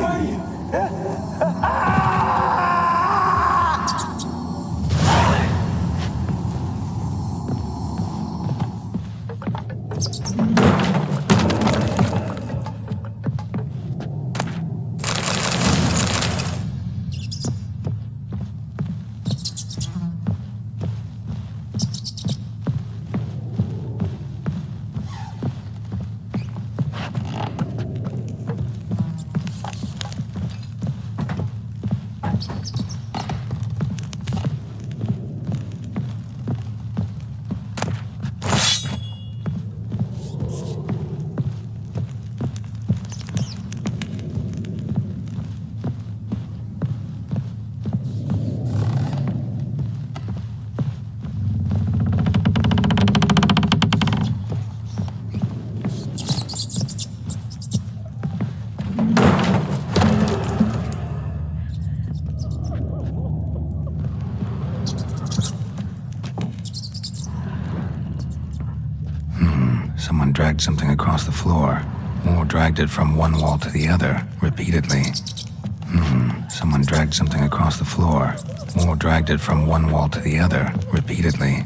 Someone dragged something across the floor, or dragged it from one wall to the other, repeatedly. Someone dragged something across the floor, or dragged it from one wall to the other, repeatedly.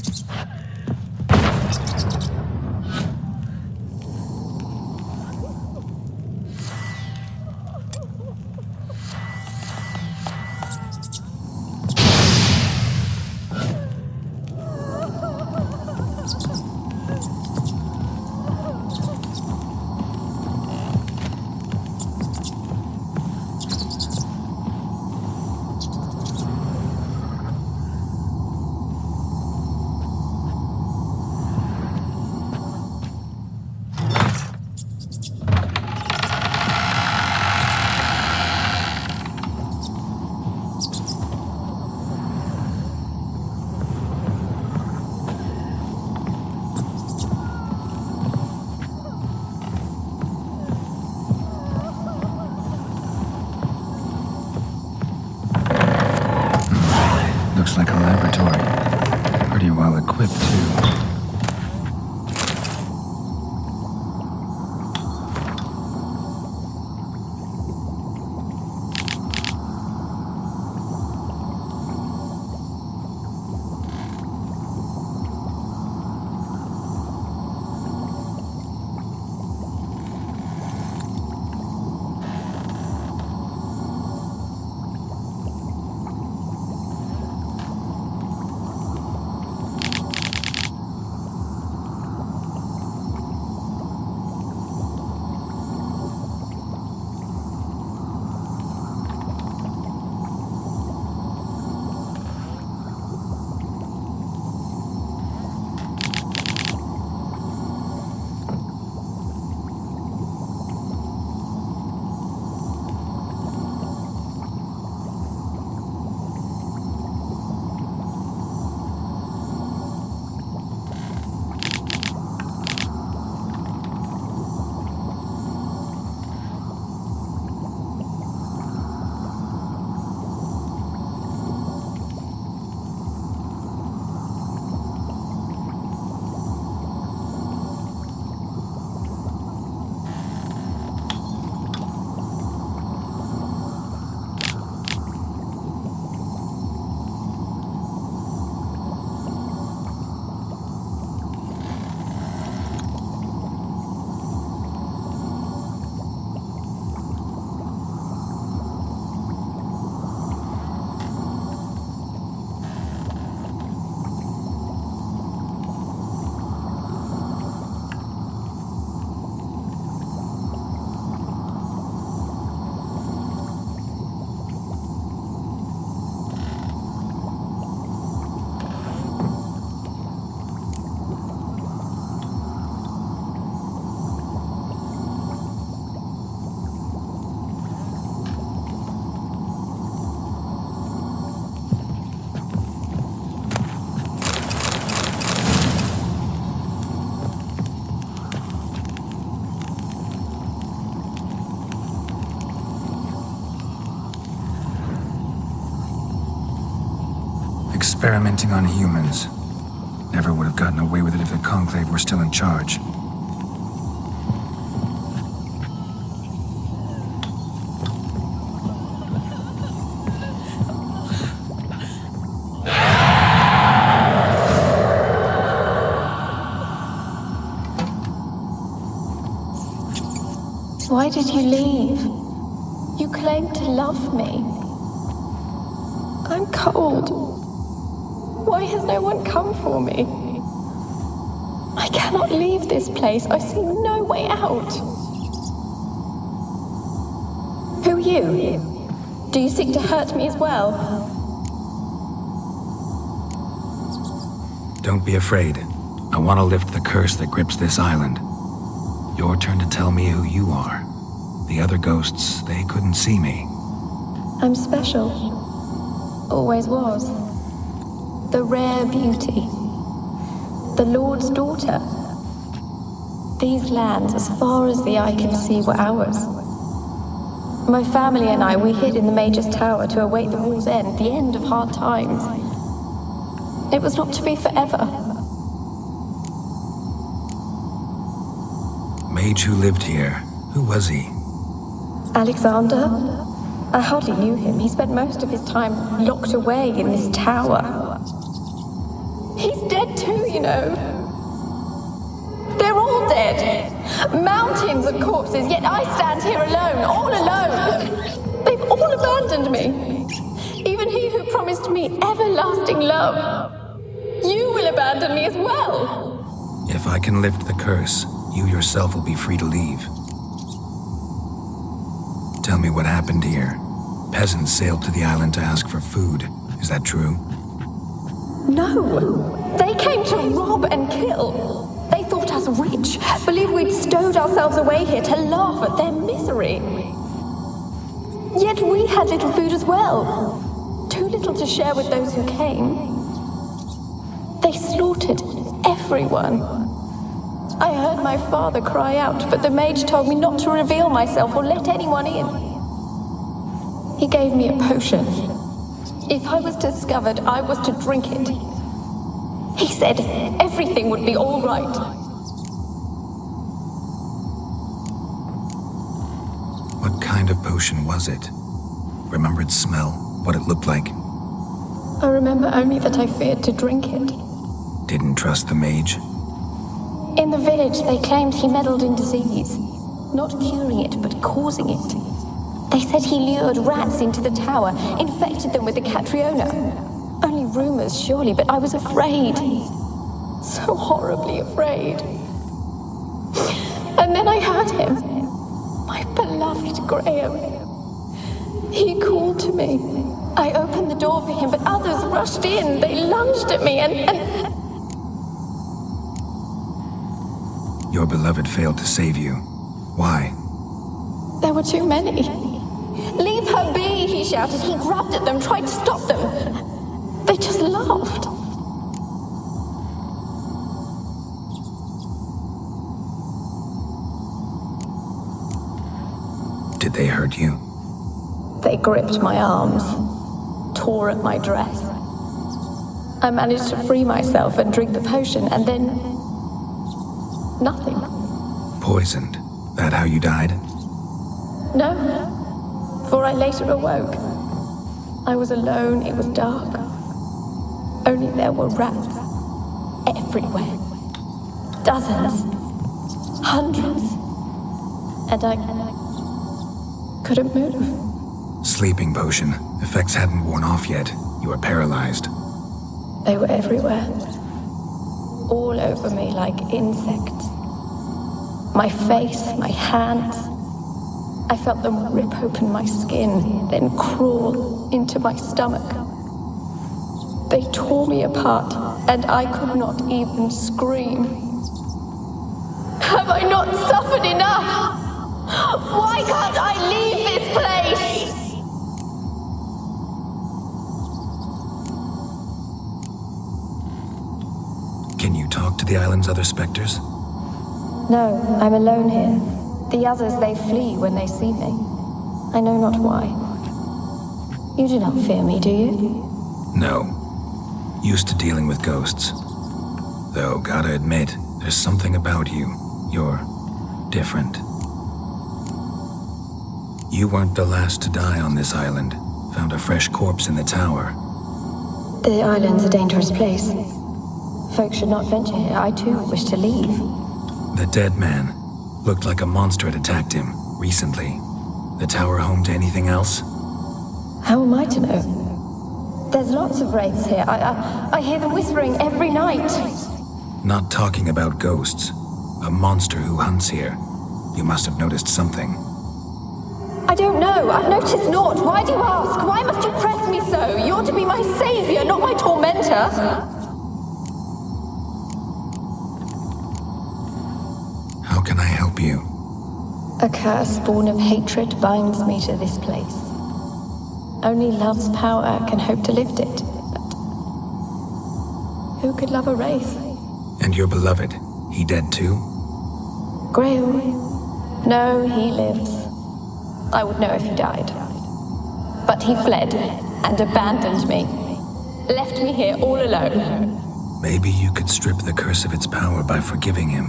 looks like a laboratory. Pretty well equipped, too. Experimenting on humans. Never would have gotten away with it if the Conclave were still in charge. Why did you leave? You claimed to love me. I'm cold. Why has no one come for me? I cannot leave this place. I see no way out. Who are you? Do you seek to hurt me as well? Don't be afraid. I want to lift the curse that grips this island. Your turn to tell me who you are. The other ghosts, they couldn't see me. I'm special. Always was. The rare beauty. The Lord's daughter. These lands, as far as the eye can see, were ours. My family and I, we hid in the Mage's Tower to await the war's end, the end of hard times. It was not to be forever. Mage who lived here. Who was he? Alexander? I hardly knew him. He spent most of his time locked away in this tower. He's dead too, you know. They're all dead. Mountains of corpses, yet I stand here alone, all alone. They've all abandoned me. Even he who promised me everlasting love. You will abandon me as well. If I can lift the curse, you yourself will be free to leave. Tell me what happened here. Peasants sailed to the island to ask for food. Is that true? No. They came to rob and kill. They thought us rich, believed we'd stowed ourselves away here to laugh at their misery. Yet we had little food as well. Too little to share with those who came. They slaughtered everyone. I heard my father cry out, but the mage told me not to reveal myself or let anyone in. He gave me a potion. If I was discovered, I was to drink it. He said everything would be all right. What kind of potion was it? Remember its smell? What it looked like? I remember only that I feared to drink it. Didn't trust the mage? In the village, they claimed he meddled in disease. Not curing it, but causing it. They said he lured rats into the tower, infected them with the Catriona. Only rumors, surely, but I was afraid. So horribly afraid. And then I heard him. My beloved Graham. He called to me. I opened the door for him, but others rushed in. They lunged at me and... Your beloved failed to save you. Why? There were too many. Leave her be, he shouted. He grabbed at them, tried to stop them. They just laughed. Did they hurt you? They gripped my arms, tore at my dress. I managed to free myself and drink the potion, and then... nothing. Poisoned. That how you died? No, for I later awoke. I was alone, it was dark. Only there were rats. Everywhere. Dozens. Hundreds. And I couldn't move. Sleeping potion. Effects hadn't worn off yet. You were paralyzed. They were everywhere. All over me like insects. My face, my hands. I felt them rip open my skin, then crawl into my stomach. They tore me apart, and I could not even scream. Have I not suffered enough? Why can't I leave this place? Can you talk to the island's other specters? No, I'm alone here. The others, they flee when they see me. I know not why. You do not fear me, do you? No. Used to dealing with ghosts. Though, gotta admit, there's something about you. You're different. You weren't the last to die on this island. Found a fresh corpse in the tower. The island's a dangerous place. Folks should not venture here. I too wish to leave. The dead man. Looked like a monster had attacked him, recently. The tower home to anything else? How am I to know? There's lots of wraiths here. I hear them whispering every night. Not talking about ghosts. A monster who hunts here. You must have noticed something. I don't know. I've noticed naught. Why do you ask? Why must you press me so? You're to be my savior, not my tormentor. How can I help you? A curse born of hatred binds me to this place. Only love's power can hope to lift it. But who could love a wraith? And your beloved, he dead too? Graham? No, he lives. I would know if he died. But he fled and abandoned me. Left me here all alone. Maybe you could strip the curse of its power by forgiving him.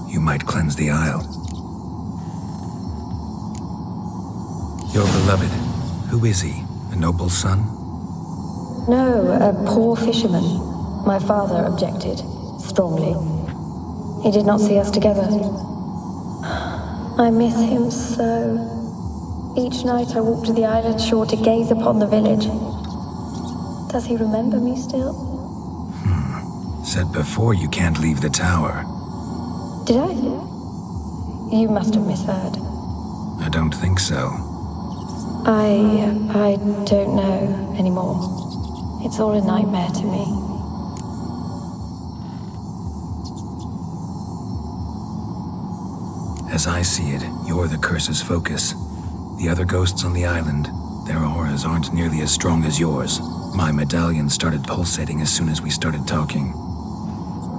You might cleanse the isle. Your beloved, who is he? A noble son? No, a poor fisherman. My father objected, strongly. He did not see us together. I miss him so. Each night I walk to the island shore to gaze upon the village. Does he remember me still? Said before you can't leave the tower. Did I? You must have misheard. I don't think so. I don't know anymore. It's all a nightmare to me. As I see it, you're the curse's focus. The other ghosts on the island, their auras aren't nearly as strong as yours. My medallion started pulsating as soon as we started talking.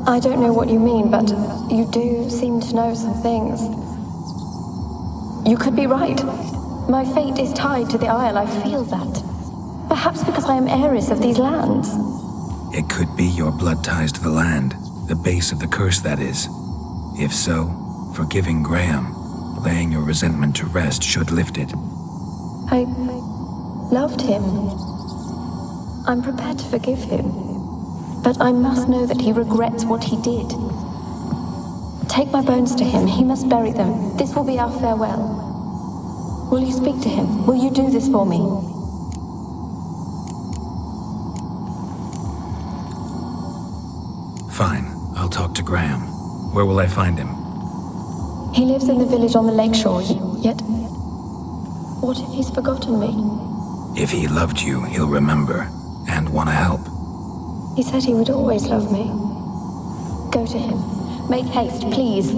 I don't know what you mean, but you do seem to know some things. You could be right. My fate is tied to the Isle, I feel that. Perhaps because I am heiress of these lands. It could be your blood ties to the land, the base of the curse, that is. If so, forgiving Graham, laying your resentment to rest, should lift it. I loved him. I'm prepared to forgive him. But I must know that he regrets what he did. Take my bones to him. He must bury them. This will be our farewell. Will you speak to him? Will you do this for me? Fine. I'll talk to Graham. Where will I find him? He lives in the village on the lakeshore, yet... What if he's forgotten me? If he loved you, he'll remember, and want to help. He said he would always love me. Go to him. Make haste, please.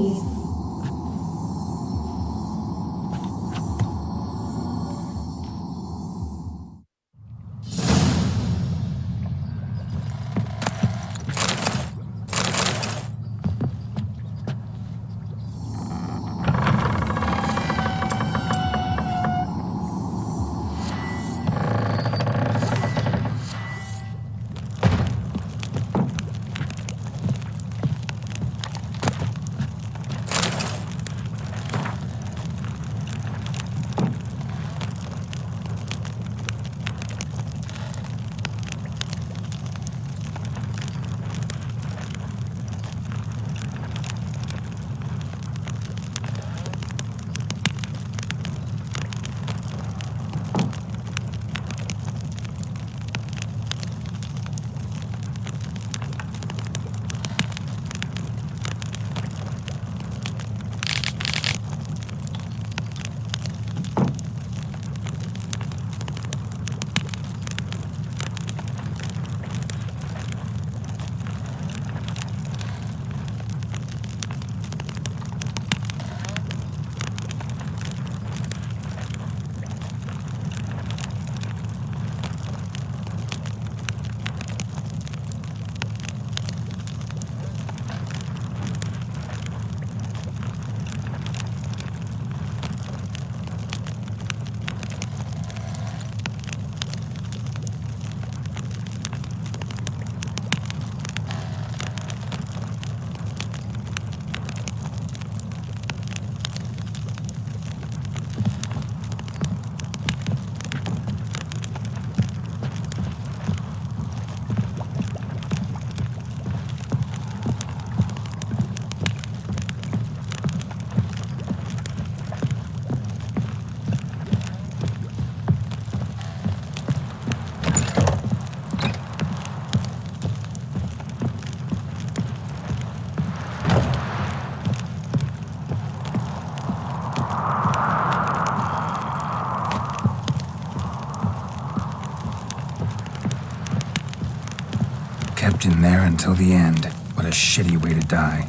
Kept in there until the end. What a shitty way to die.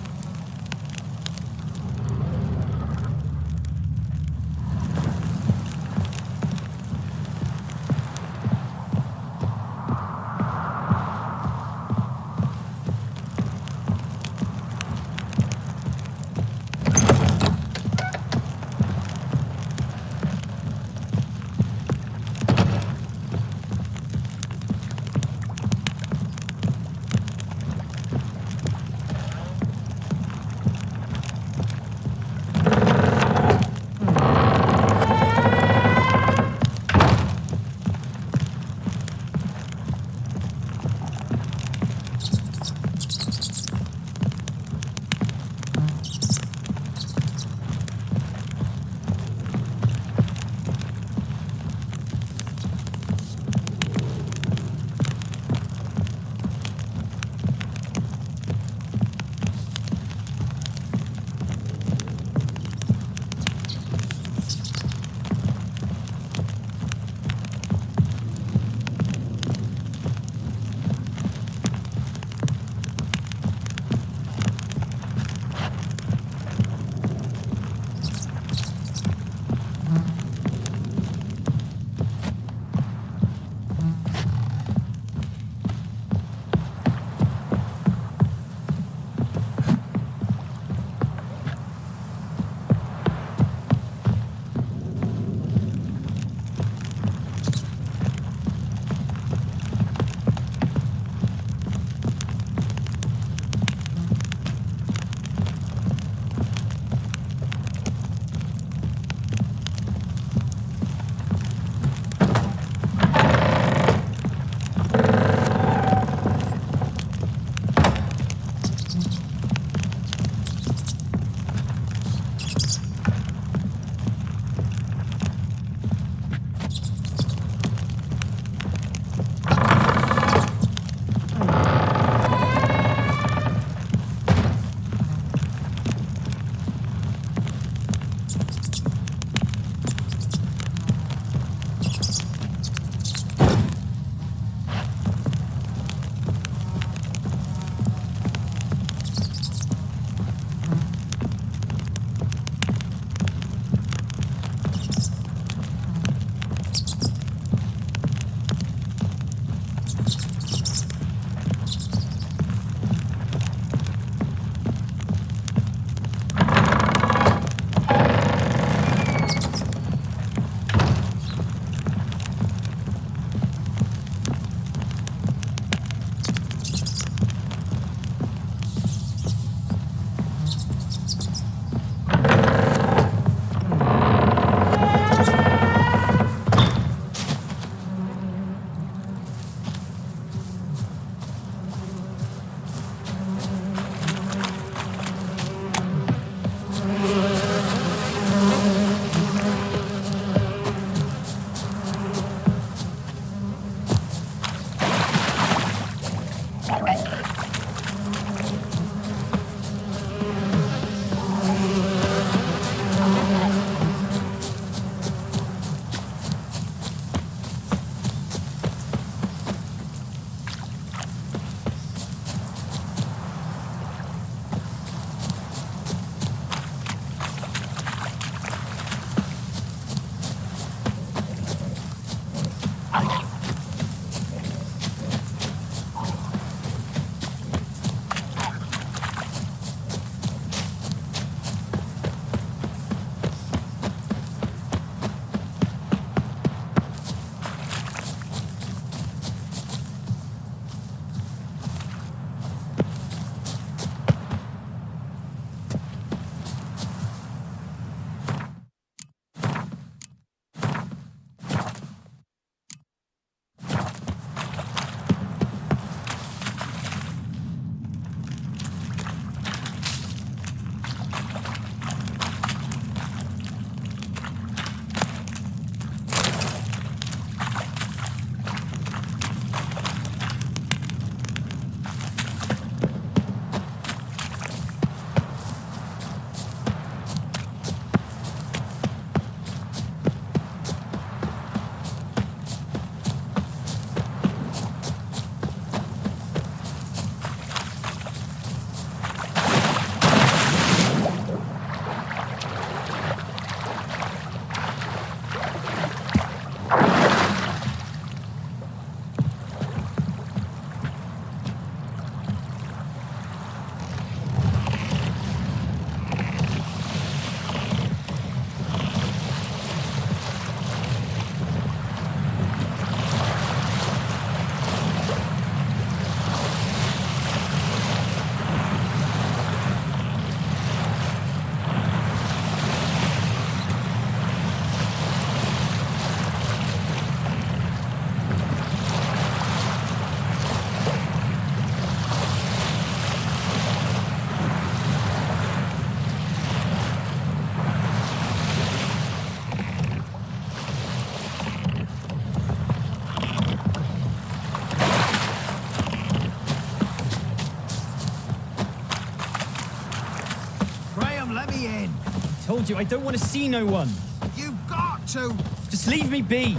let me in. I told you, I don't want to see no one. You've got to. Just leave me be.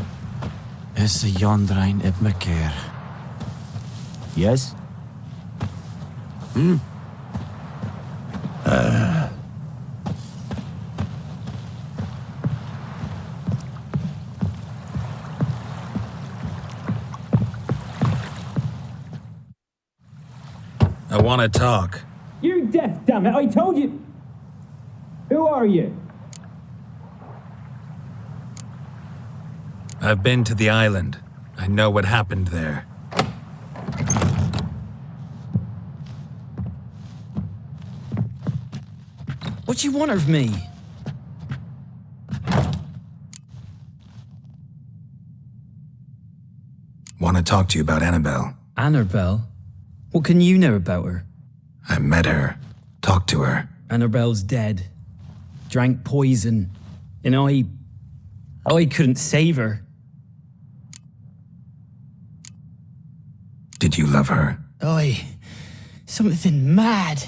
Is a Jondrain ib mekaar. Yes? I want to talk. You're deaf, damn it. I told you. Who are you? I've been to the island. I know what happened there. What do you want of me? Want to talk to you about Annabelle. Annabelle? What can you know about her? I met her. Talked to her. Annabelle's dead. Drank poison. And I couldn't save her. Did you love her? Something mad.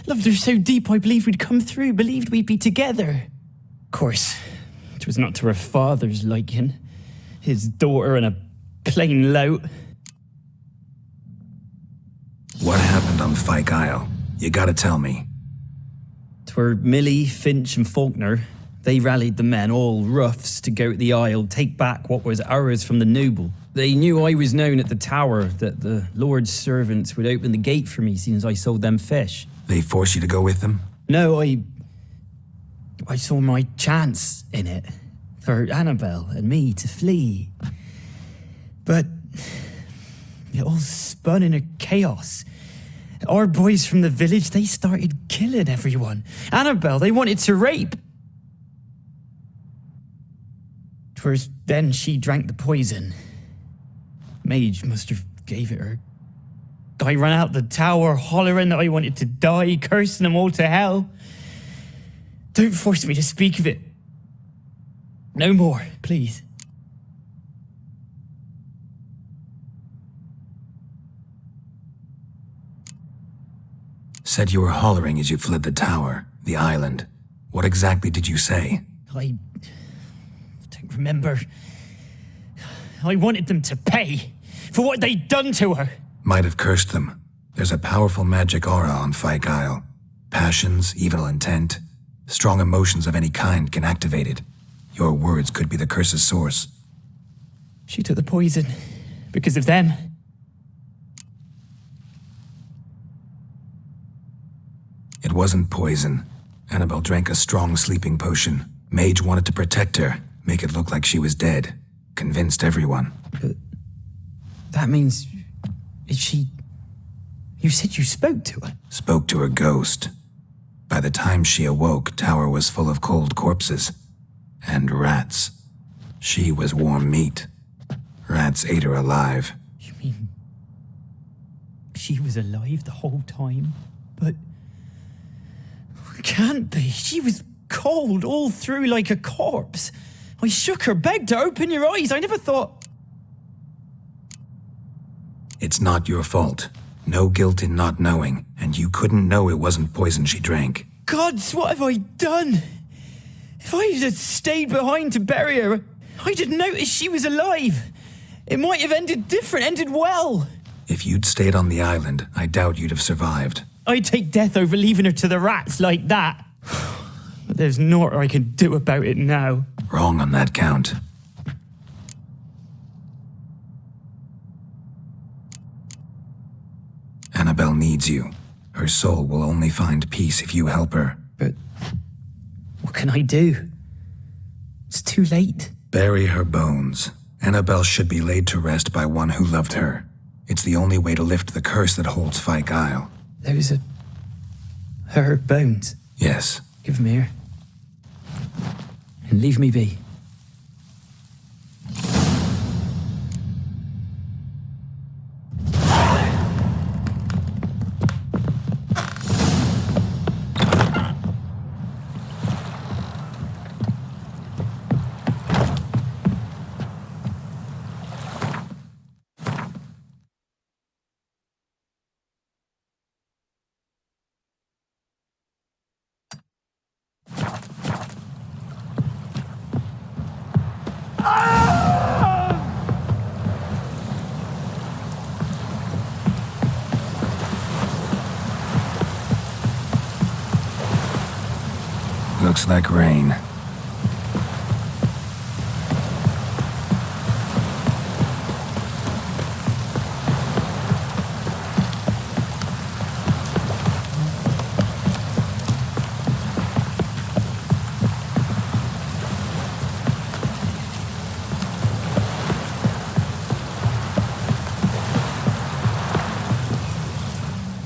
Loved her so deep I believed we'd come through, believed we'd be together. Of course, it was not to her father's liking. His daughter and a plain lout. What happened on Fyke Isle? You gotta tell me. 'Twere Millie, Finch and Faulkner. They rallied the men, all roughs, to go to the Isle, take back what was ours from the noble. They knew I was known at the tower, that the Lord's servants would open the gate for me, seeing as I sold them fish. They forced you to go with them? No, I saw my chance in it, for Annabelle and me to flee. But it all spun in a chaos. Our boys from the village, they started killing everyone. Annabelle, they wanted to rape. 'Twas then she drank the poison. Mage must have gave it her. I ran out the tower hollering that I wanted to die, cursing them all to hell. Don't force me to speak of it. No more, please. Said you were hollering as you fled the tower, the island. What exactly did you say? I don't remember. I wanted them to pay for what they'd done to her. Might have cursed them. There's a powerful magic aura on Fyke Isle. Passions, evil intent, strong emotions of any kind can activate it. Your words could be the curse's source. She took the poison because of them. It wasn't poison. Annabelle drank a strong sleeping potion. Mage wanted to protect her, make it look like she was dead. Convinced everyone. But that means... is she... You said you spoke to her? Spoke to her ghost. By the time she awoke, tower was full of cold corpses. And rats. She was warm meat. Rats ate her alive. You mean... she was alive the whole time? But... can't be. She was cold all through like a corpse. I shook her, begged her, open your eyes. I never thought... It's not your fault. No guilt in not knowing, and you couldn't know it wasn't poison she drank. Gods, what have I done? If I had stayed behind to bury her, I'd have noticed she was alive. It might have ended different, ended well. If you'd stayed on the island, I doubt you'd have survived. I'd take death over leaving her to the rats like that. But there's naught I can do about it now. Wrong on that count. Annabelle needs you. Her soul will only find peace if you help her. But what can I do? It's too late. Bury her bones. Annabelle should be laid to rest by one who loved her. It's the only way to lift the curse that holds Fyke Isle. Those are... her bones? Yes. Give them here. And leave me be. Looks like rain.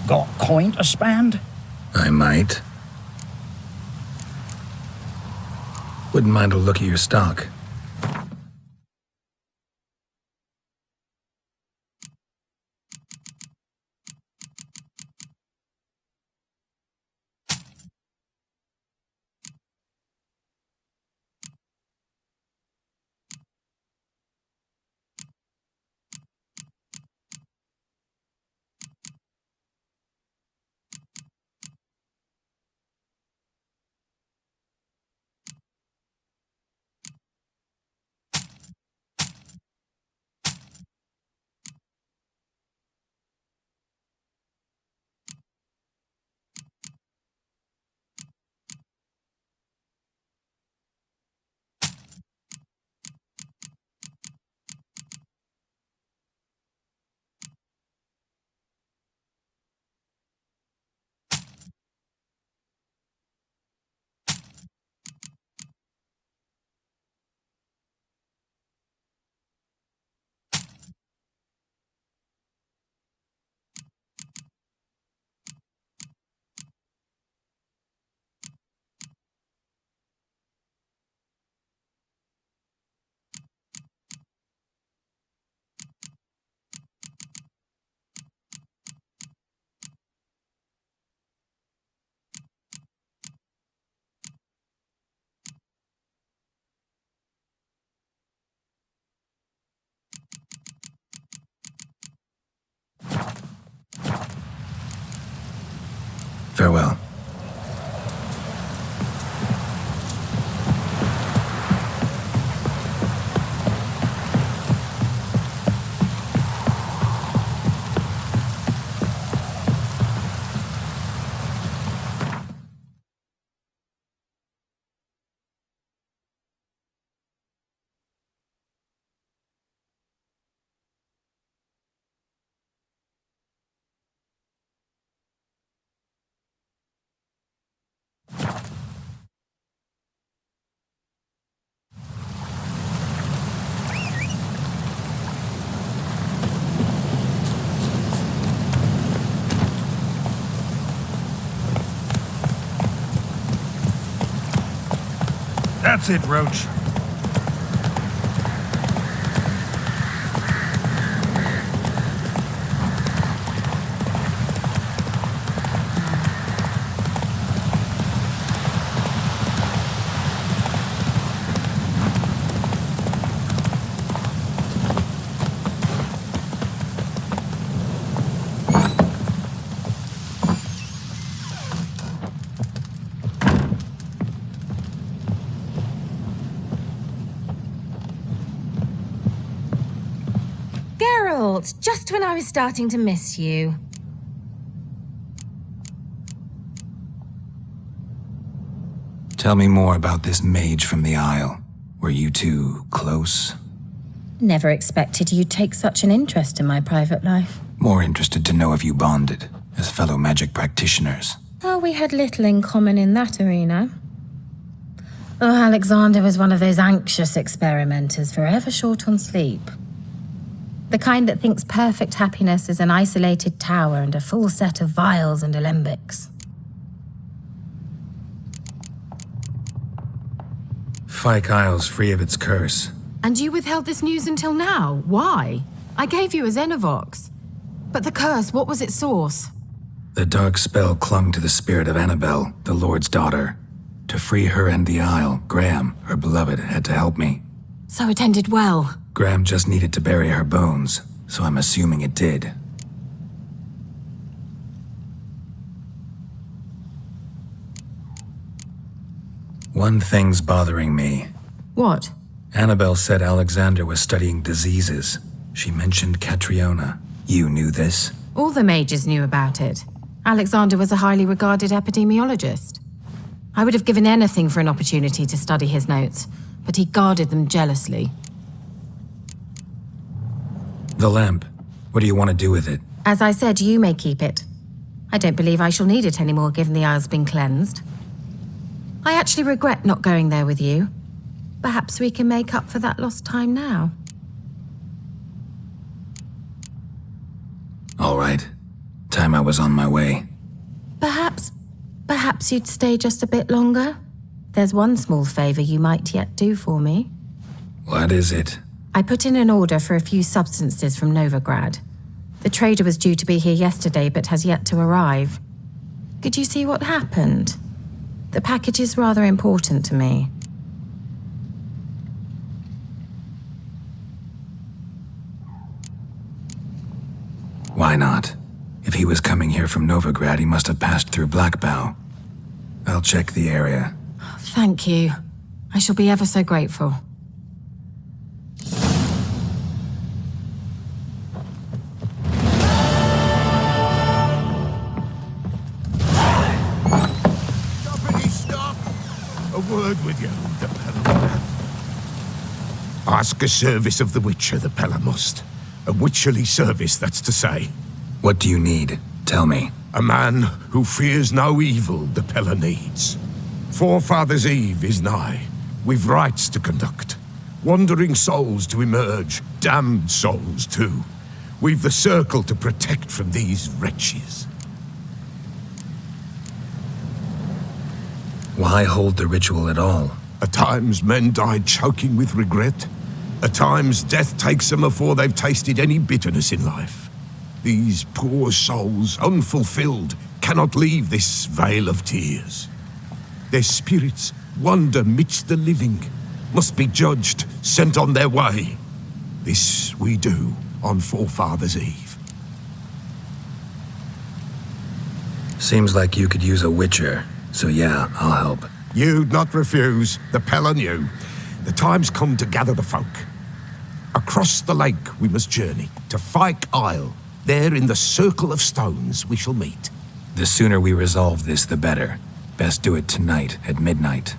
Got coin to spend? I might. Wouldn't mind a look at your stock. Farewell. That's it, Roach. Geralt, just when I was starting to miss you. Tell me more about this mage from the Isle. Were you two close? Never expected you'd take such an interest in my private life. More interested to know if you bonded, as fellow magic practitioners. Oh, we had little in common in that arena. Oh, Alexander was one of those anxious experimenters, forever short on sleep. The kind that thinks perfect happiness is an isolated tower and a full set of vials and alembics. Fyke Isle's free of its curse. And you withheld this news until now. Why? I gave you a Xenovox. But the curse, what was its source? The dark spell clung to the spirit of Annabelle, the Lord's daughter. To free her and the Isle, Graham, her beloved, had to help me. So it ended well. Graham just needed to bury her bones, so I'm assuming it did. One thing's bothering me. What? Annabelle said Alexander was studying diseases. She mentioned Catriona. You knew this? All the mages knew about it. Alexander was a highly regarded epidemiologist. I would have given anything for an opportunity to study his notes, but he guarded them jealously. The lamp. What do you want to do with it? As I said, you may keep it. I don't believe I shall need it anymore, given the Isle's been cleansed. I actually regret not going there with you. Perhaps we can make up for that lost time now. All right. Time I was on my way. Perhaps you'd stay just a bit longer? There's one small favor you might yet do for me. What is it? I put in an order for a few substances from Novigrad. The trader was due to be here yesterday, but has yet to arrive. Could you see what happened? The package is rather important to me. Why not? If he was coming here from Novigrad, he must have passed through Blackbough. I'll check the area. Thank you. I shall be ever so grateful. Stop! A word with you, the Pelham. Ask a service of the Witcher, the Pelham must. A witcherly service, that's to say. What do you need? Tell me. A man who fears no evil the Pella needs. Forefathers' Eve is nigh. We've rites to conduct. Wandering souls to emerge, damned souls too. We've the circle to protect from these wretches. Why hold the ritual at all? At times men die choking with regret. At times death takes them before they've tasted any bitterness in life. These poor souls, unfulfilled, cannot leave this vale of tears. Their spirits wander midst the living, must be judged, sent on their way. This we do on Forefathers' Eve. Seems like you could use a witcher, so yeah, I'll help. You'd not refuse, the Pella knew. The time's come to gather the folk. Across the lake we must journey, to Fyke Isle. There in the circle of stones we shall meet. The sooner we resolve this, the better. Best do it tonight at midnight.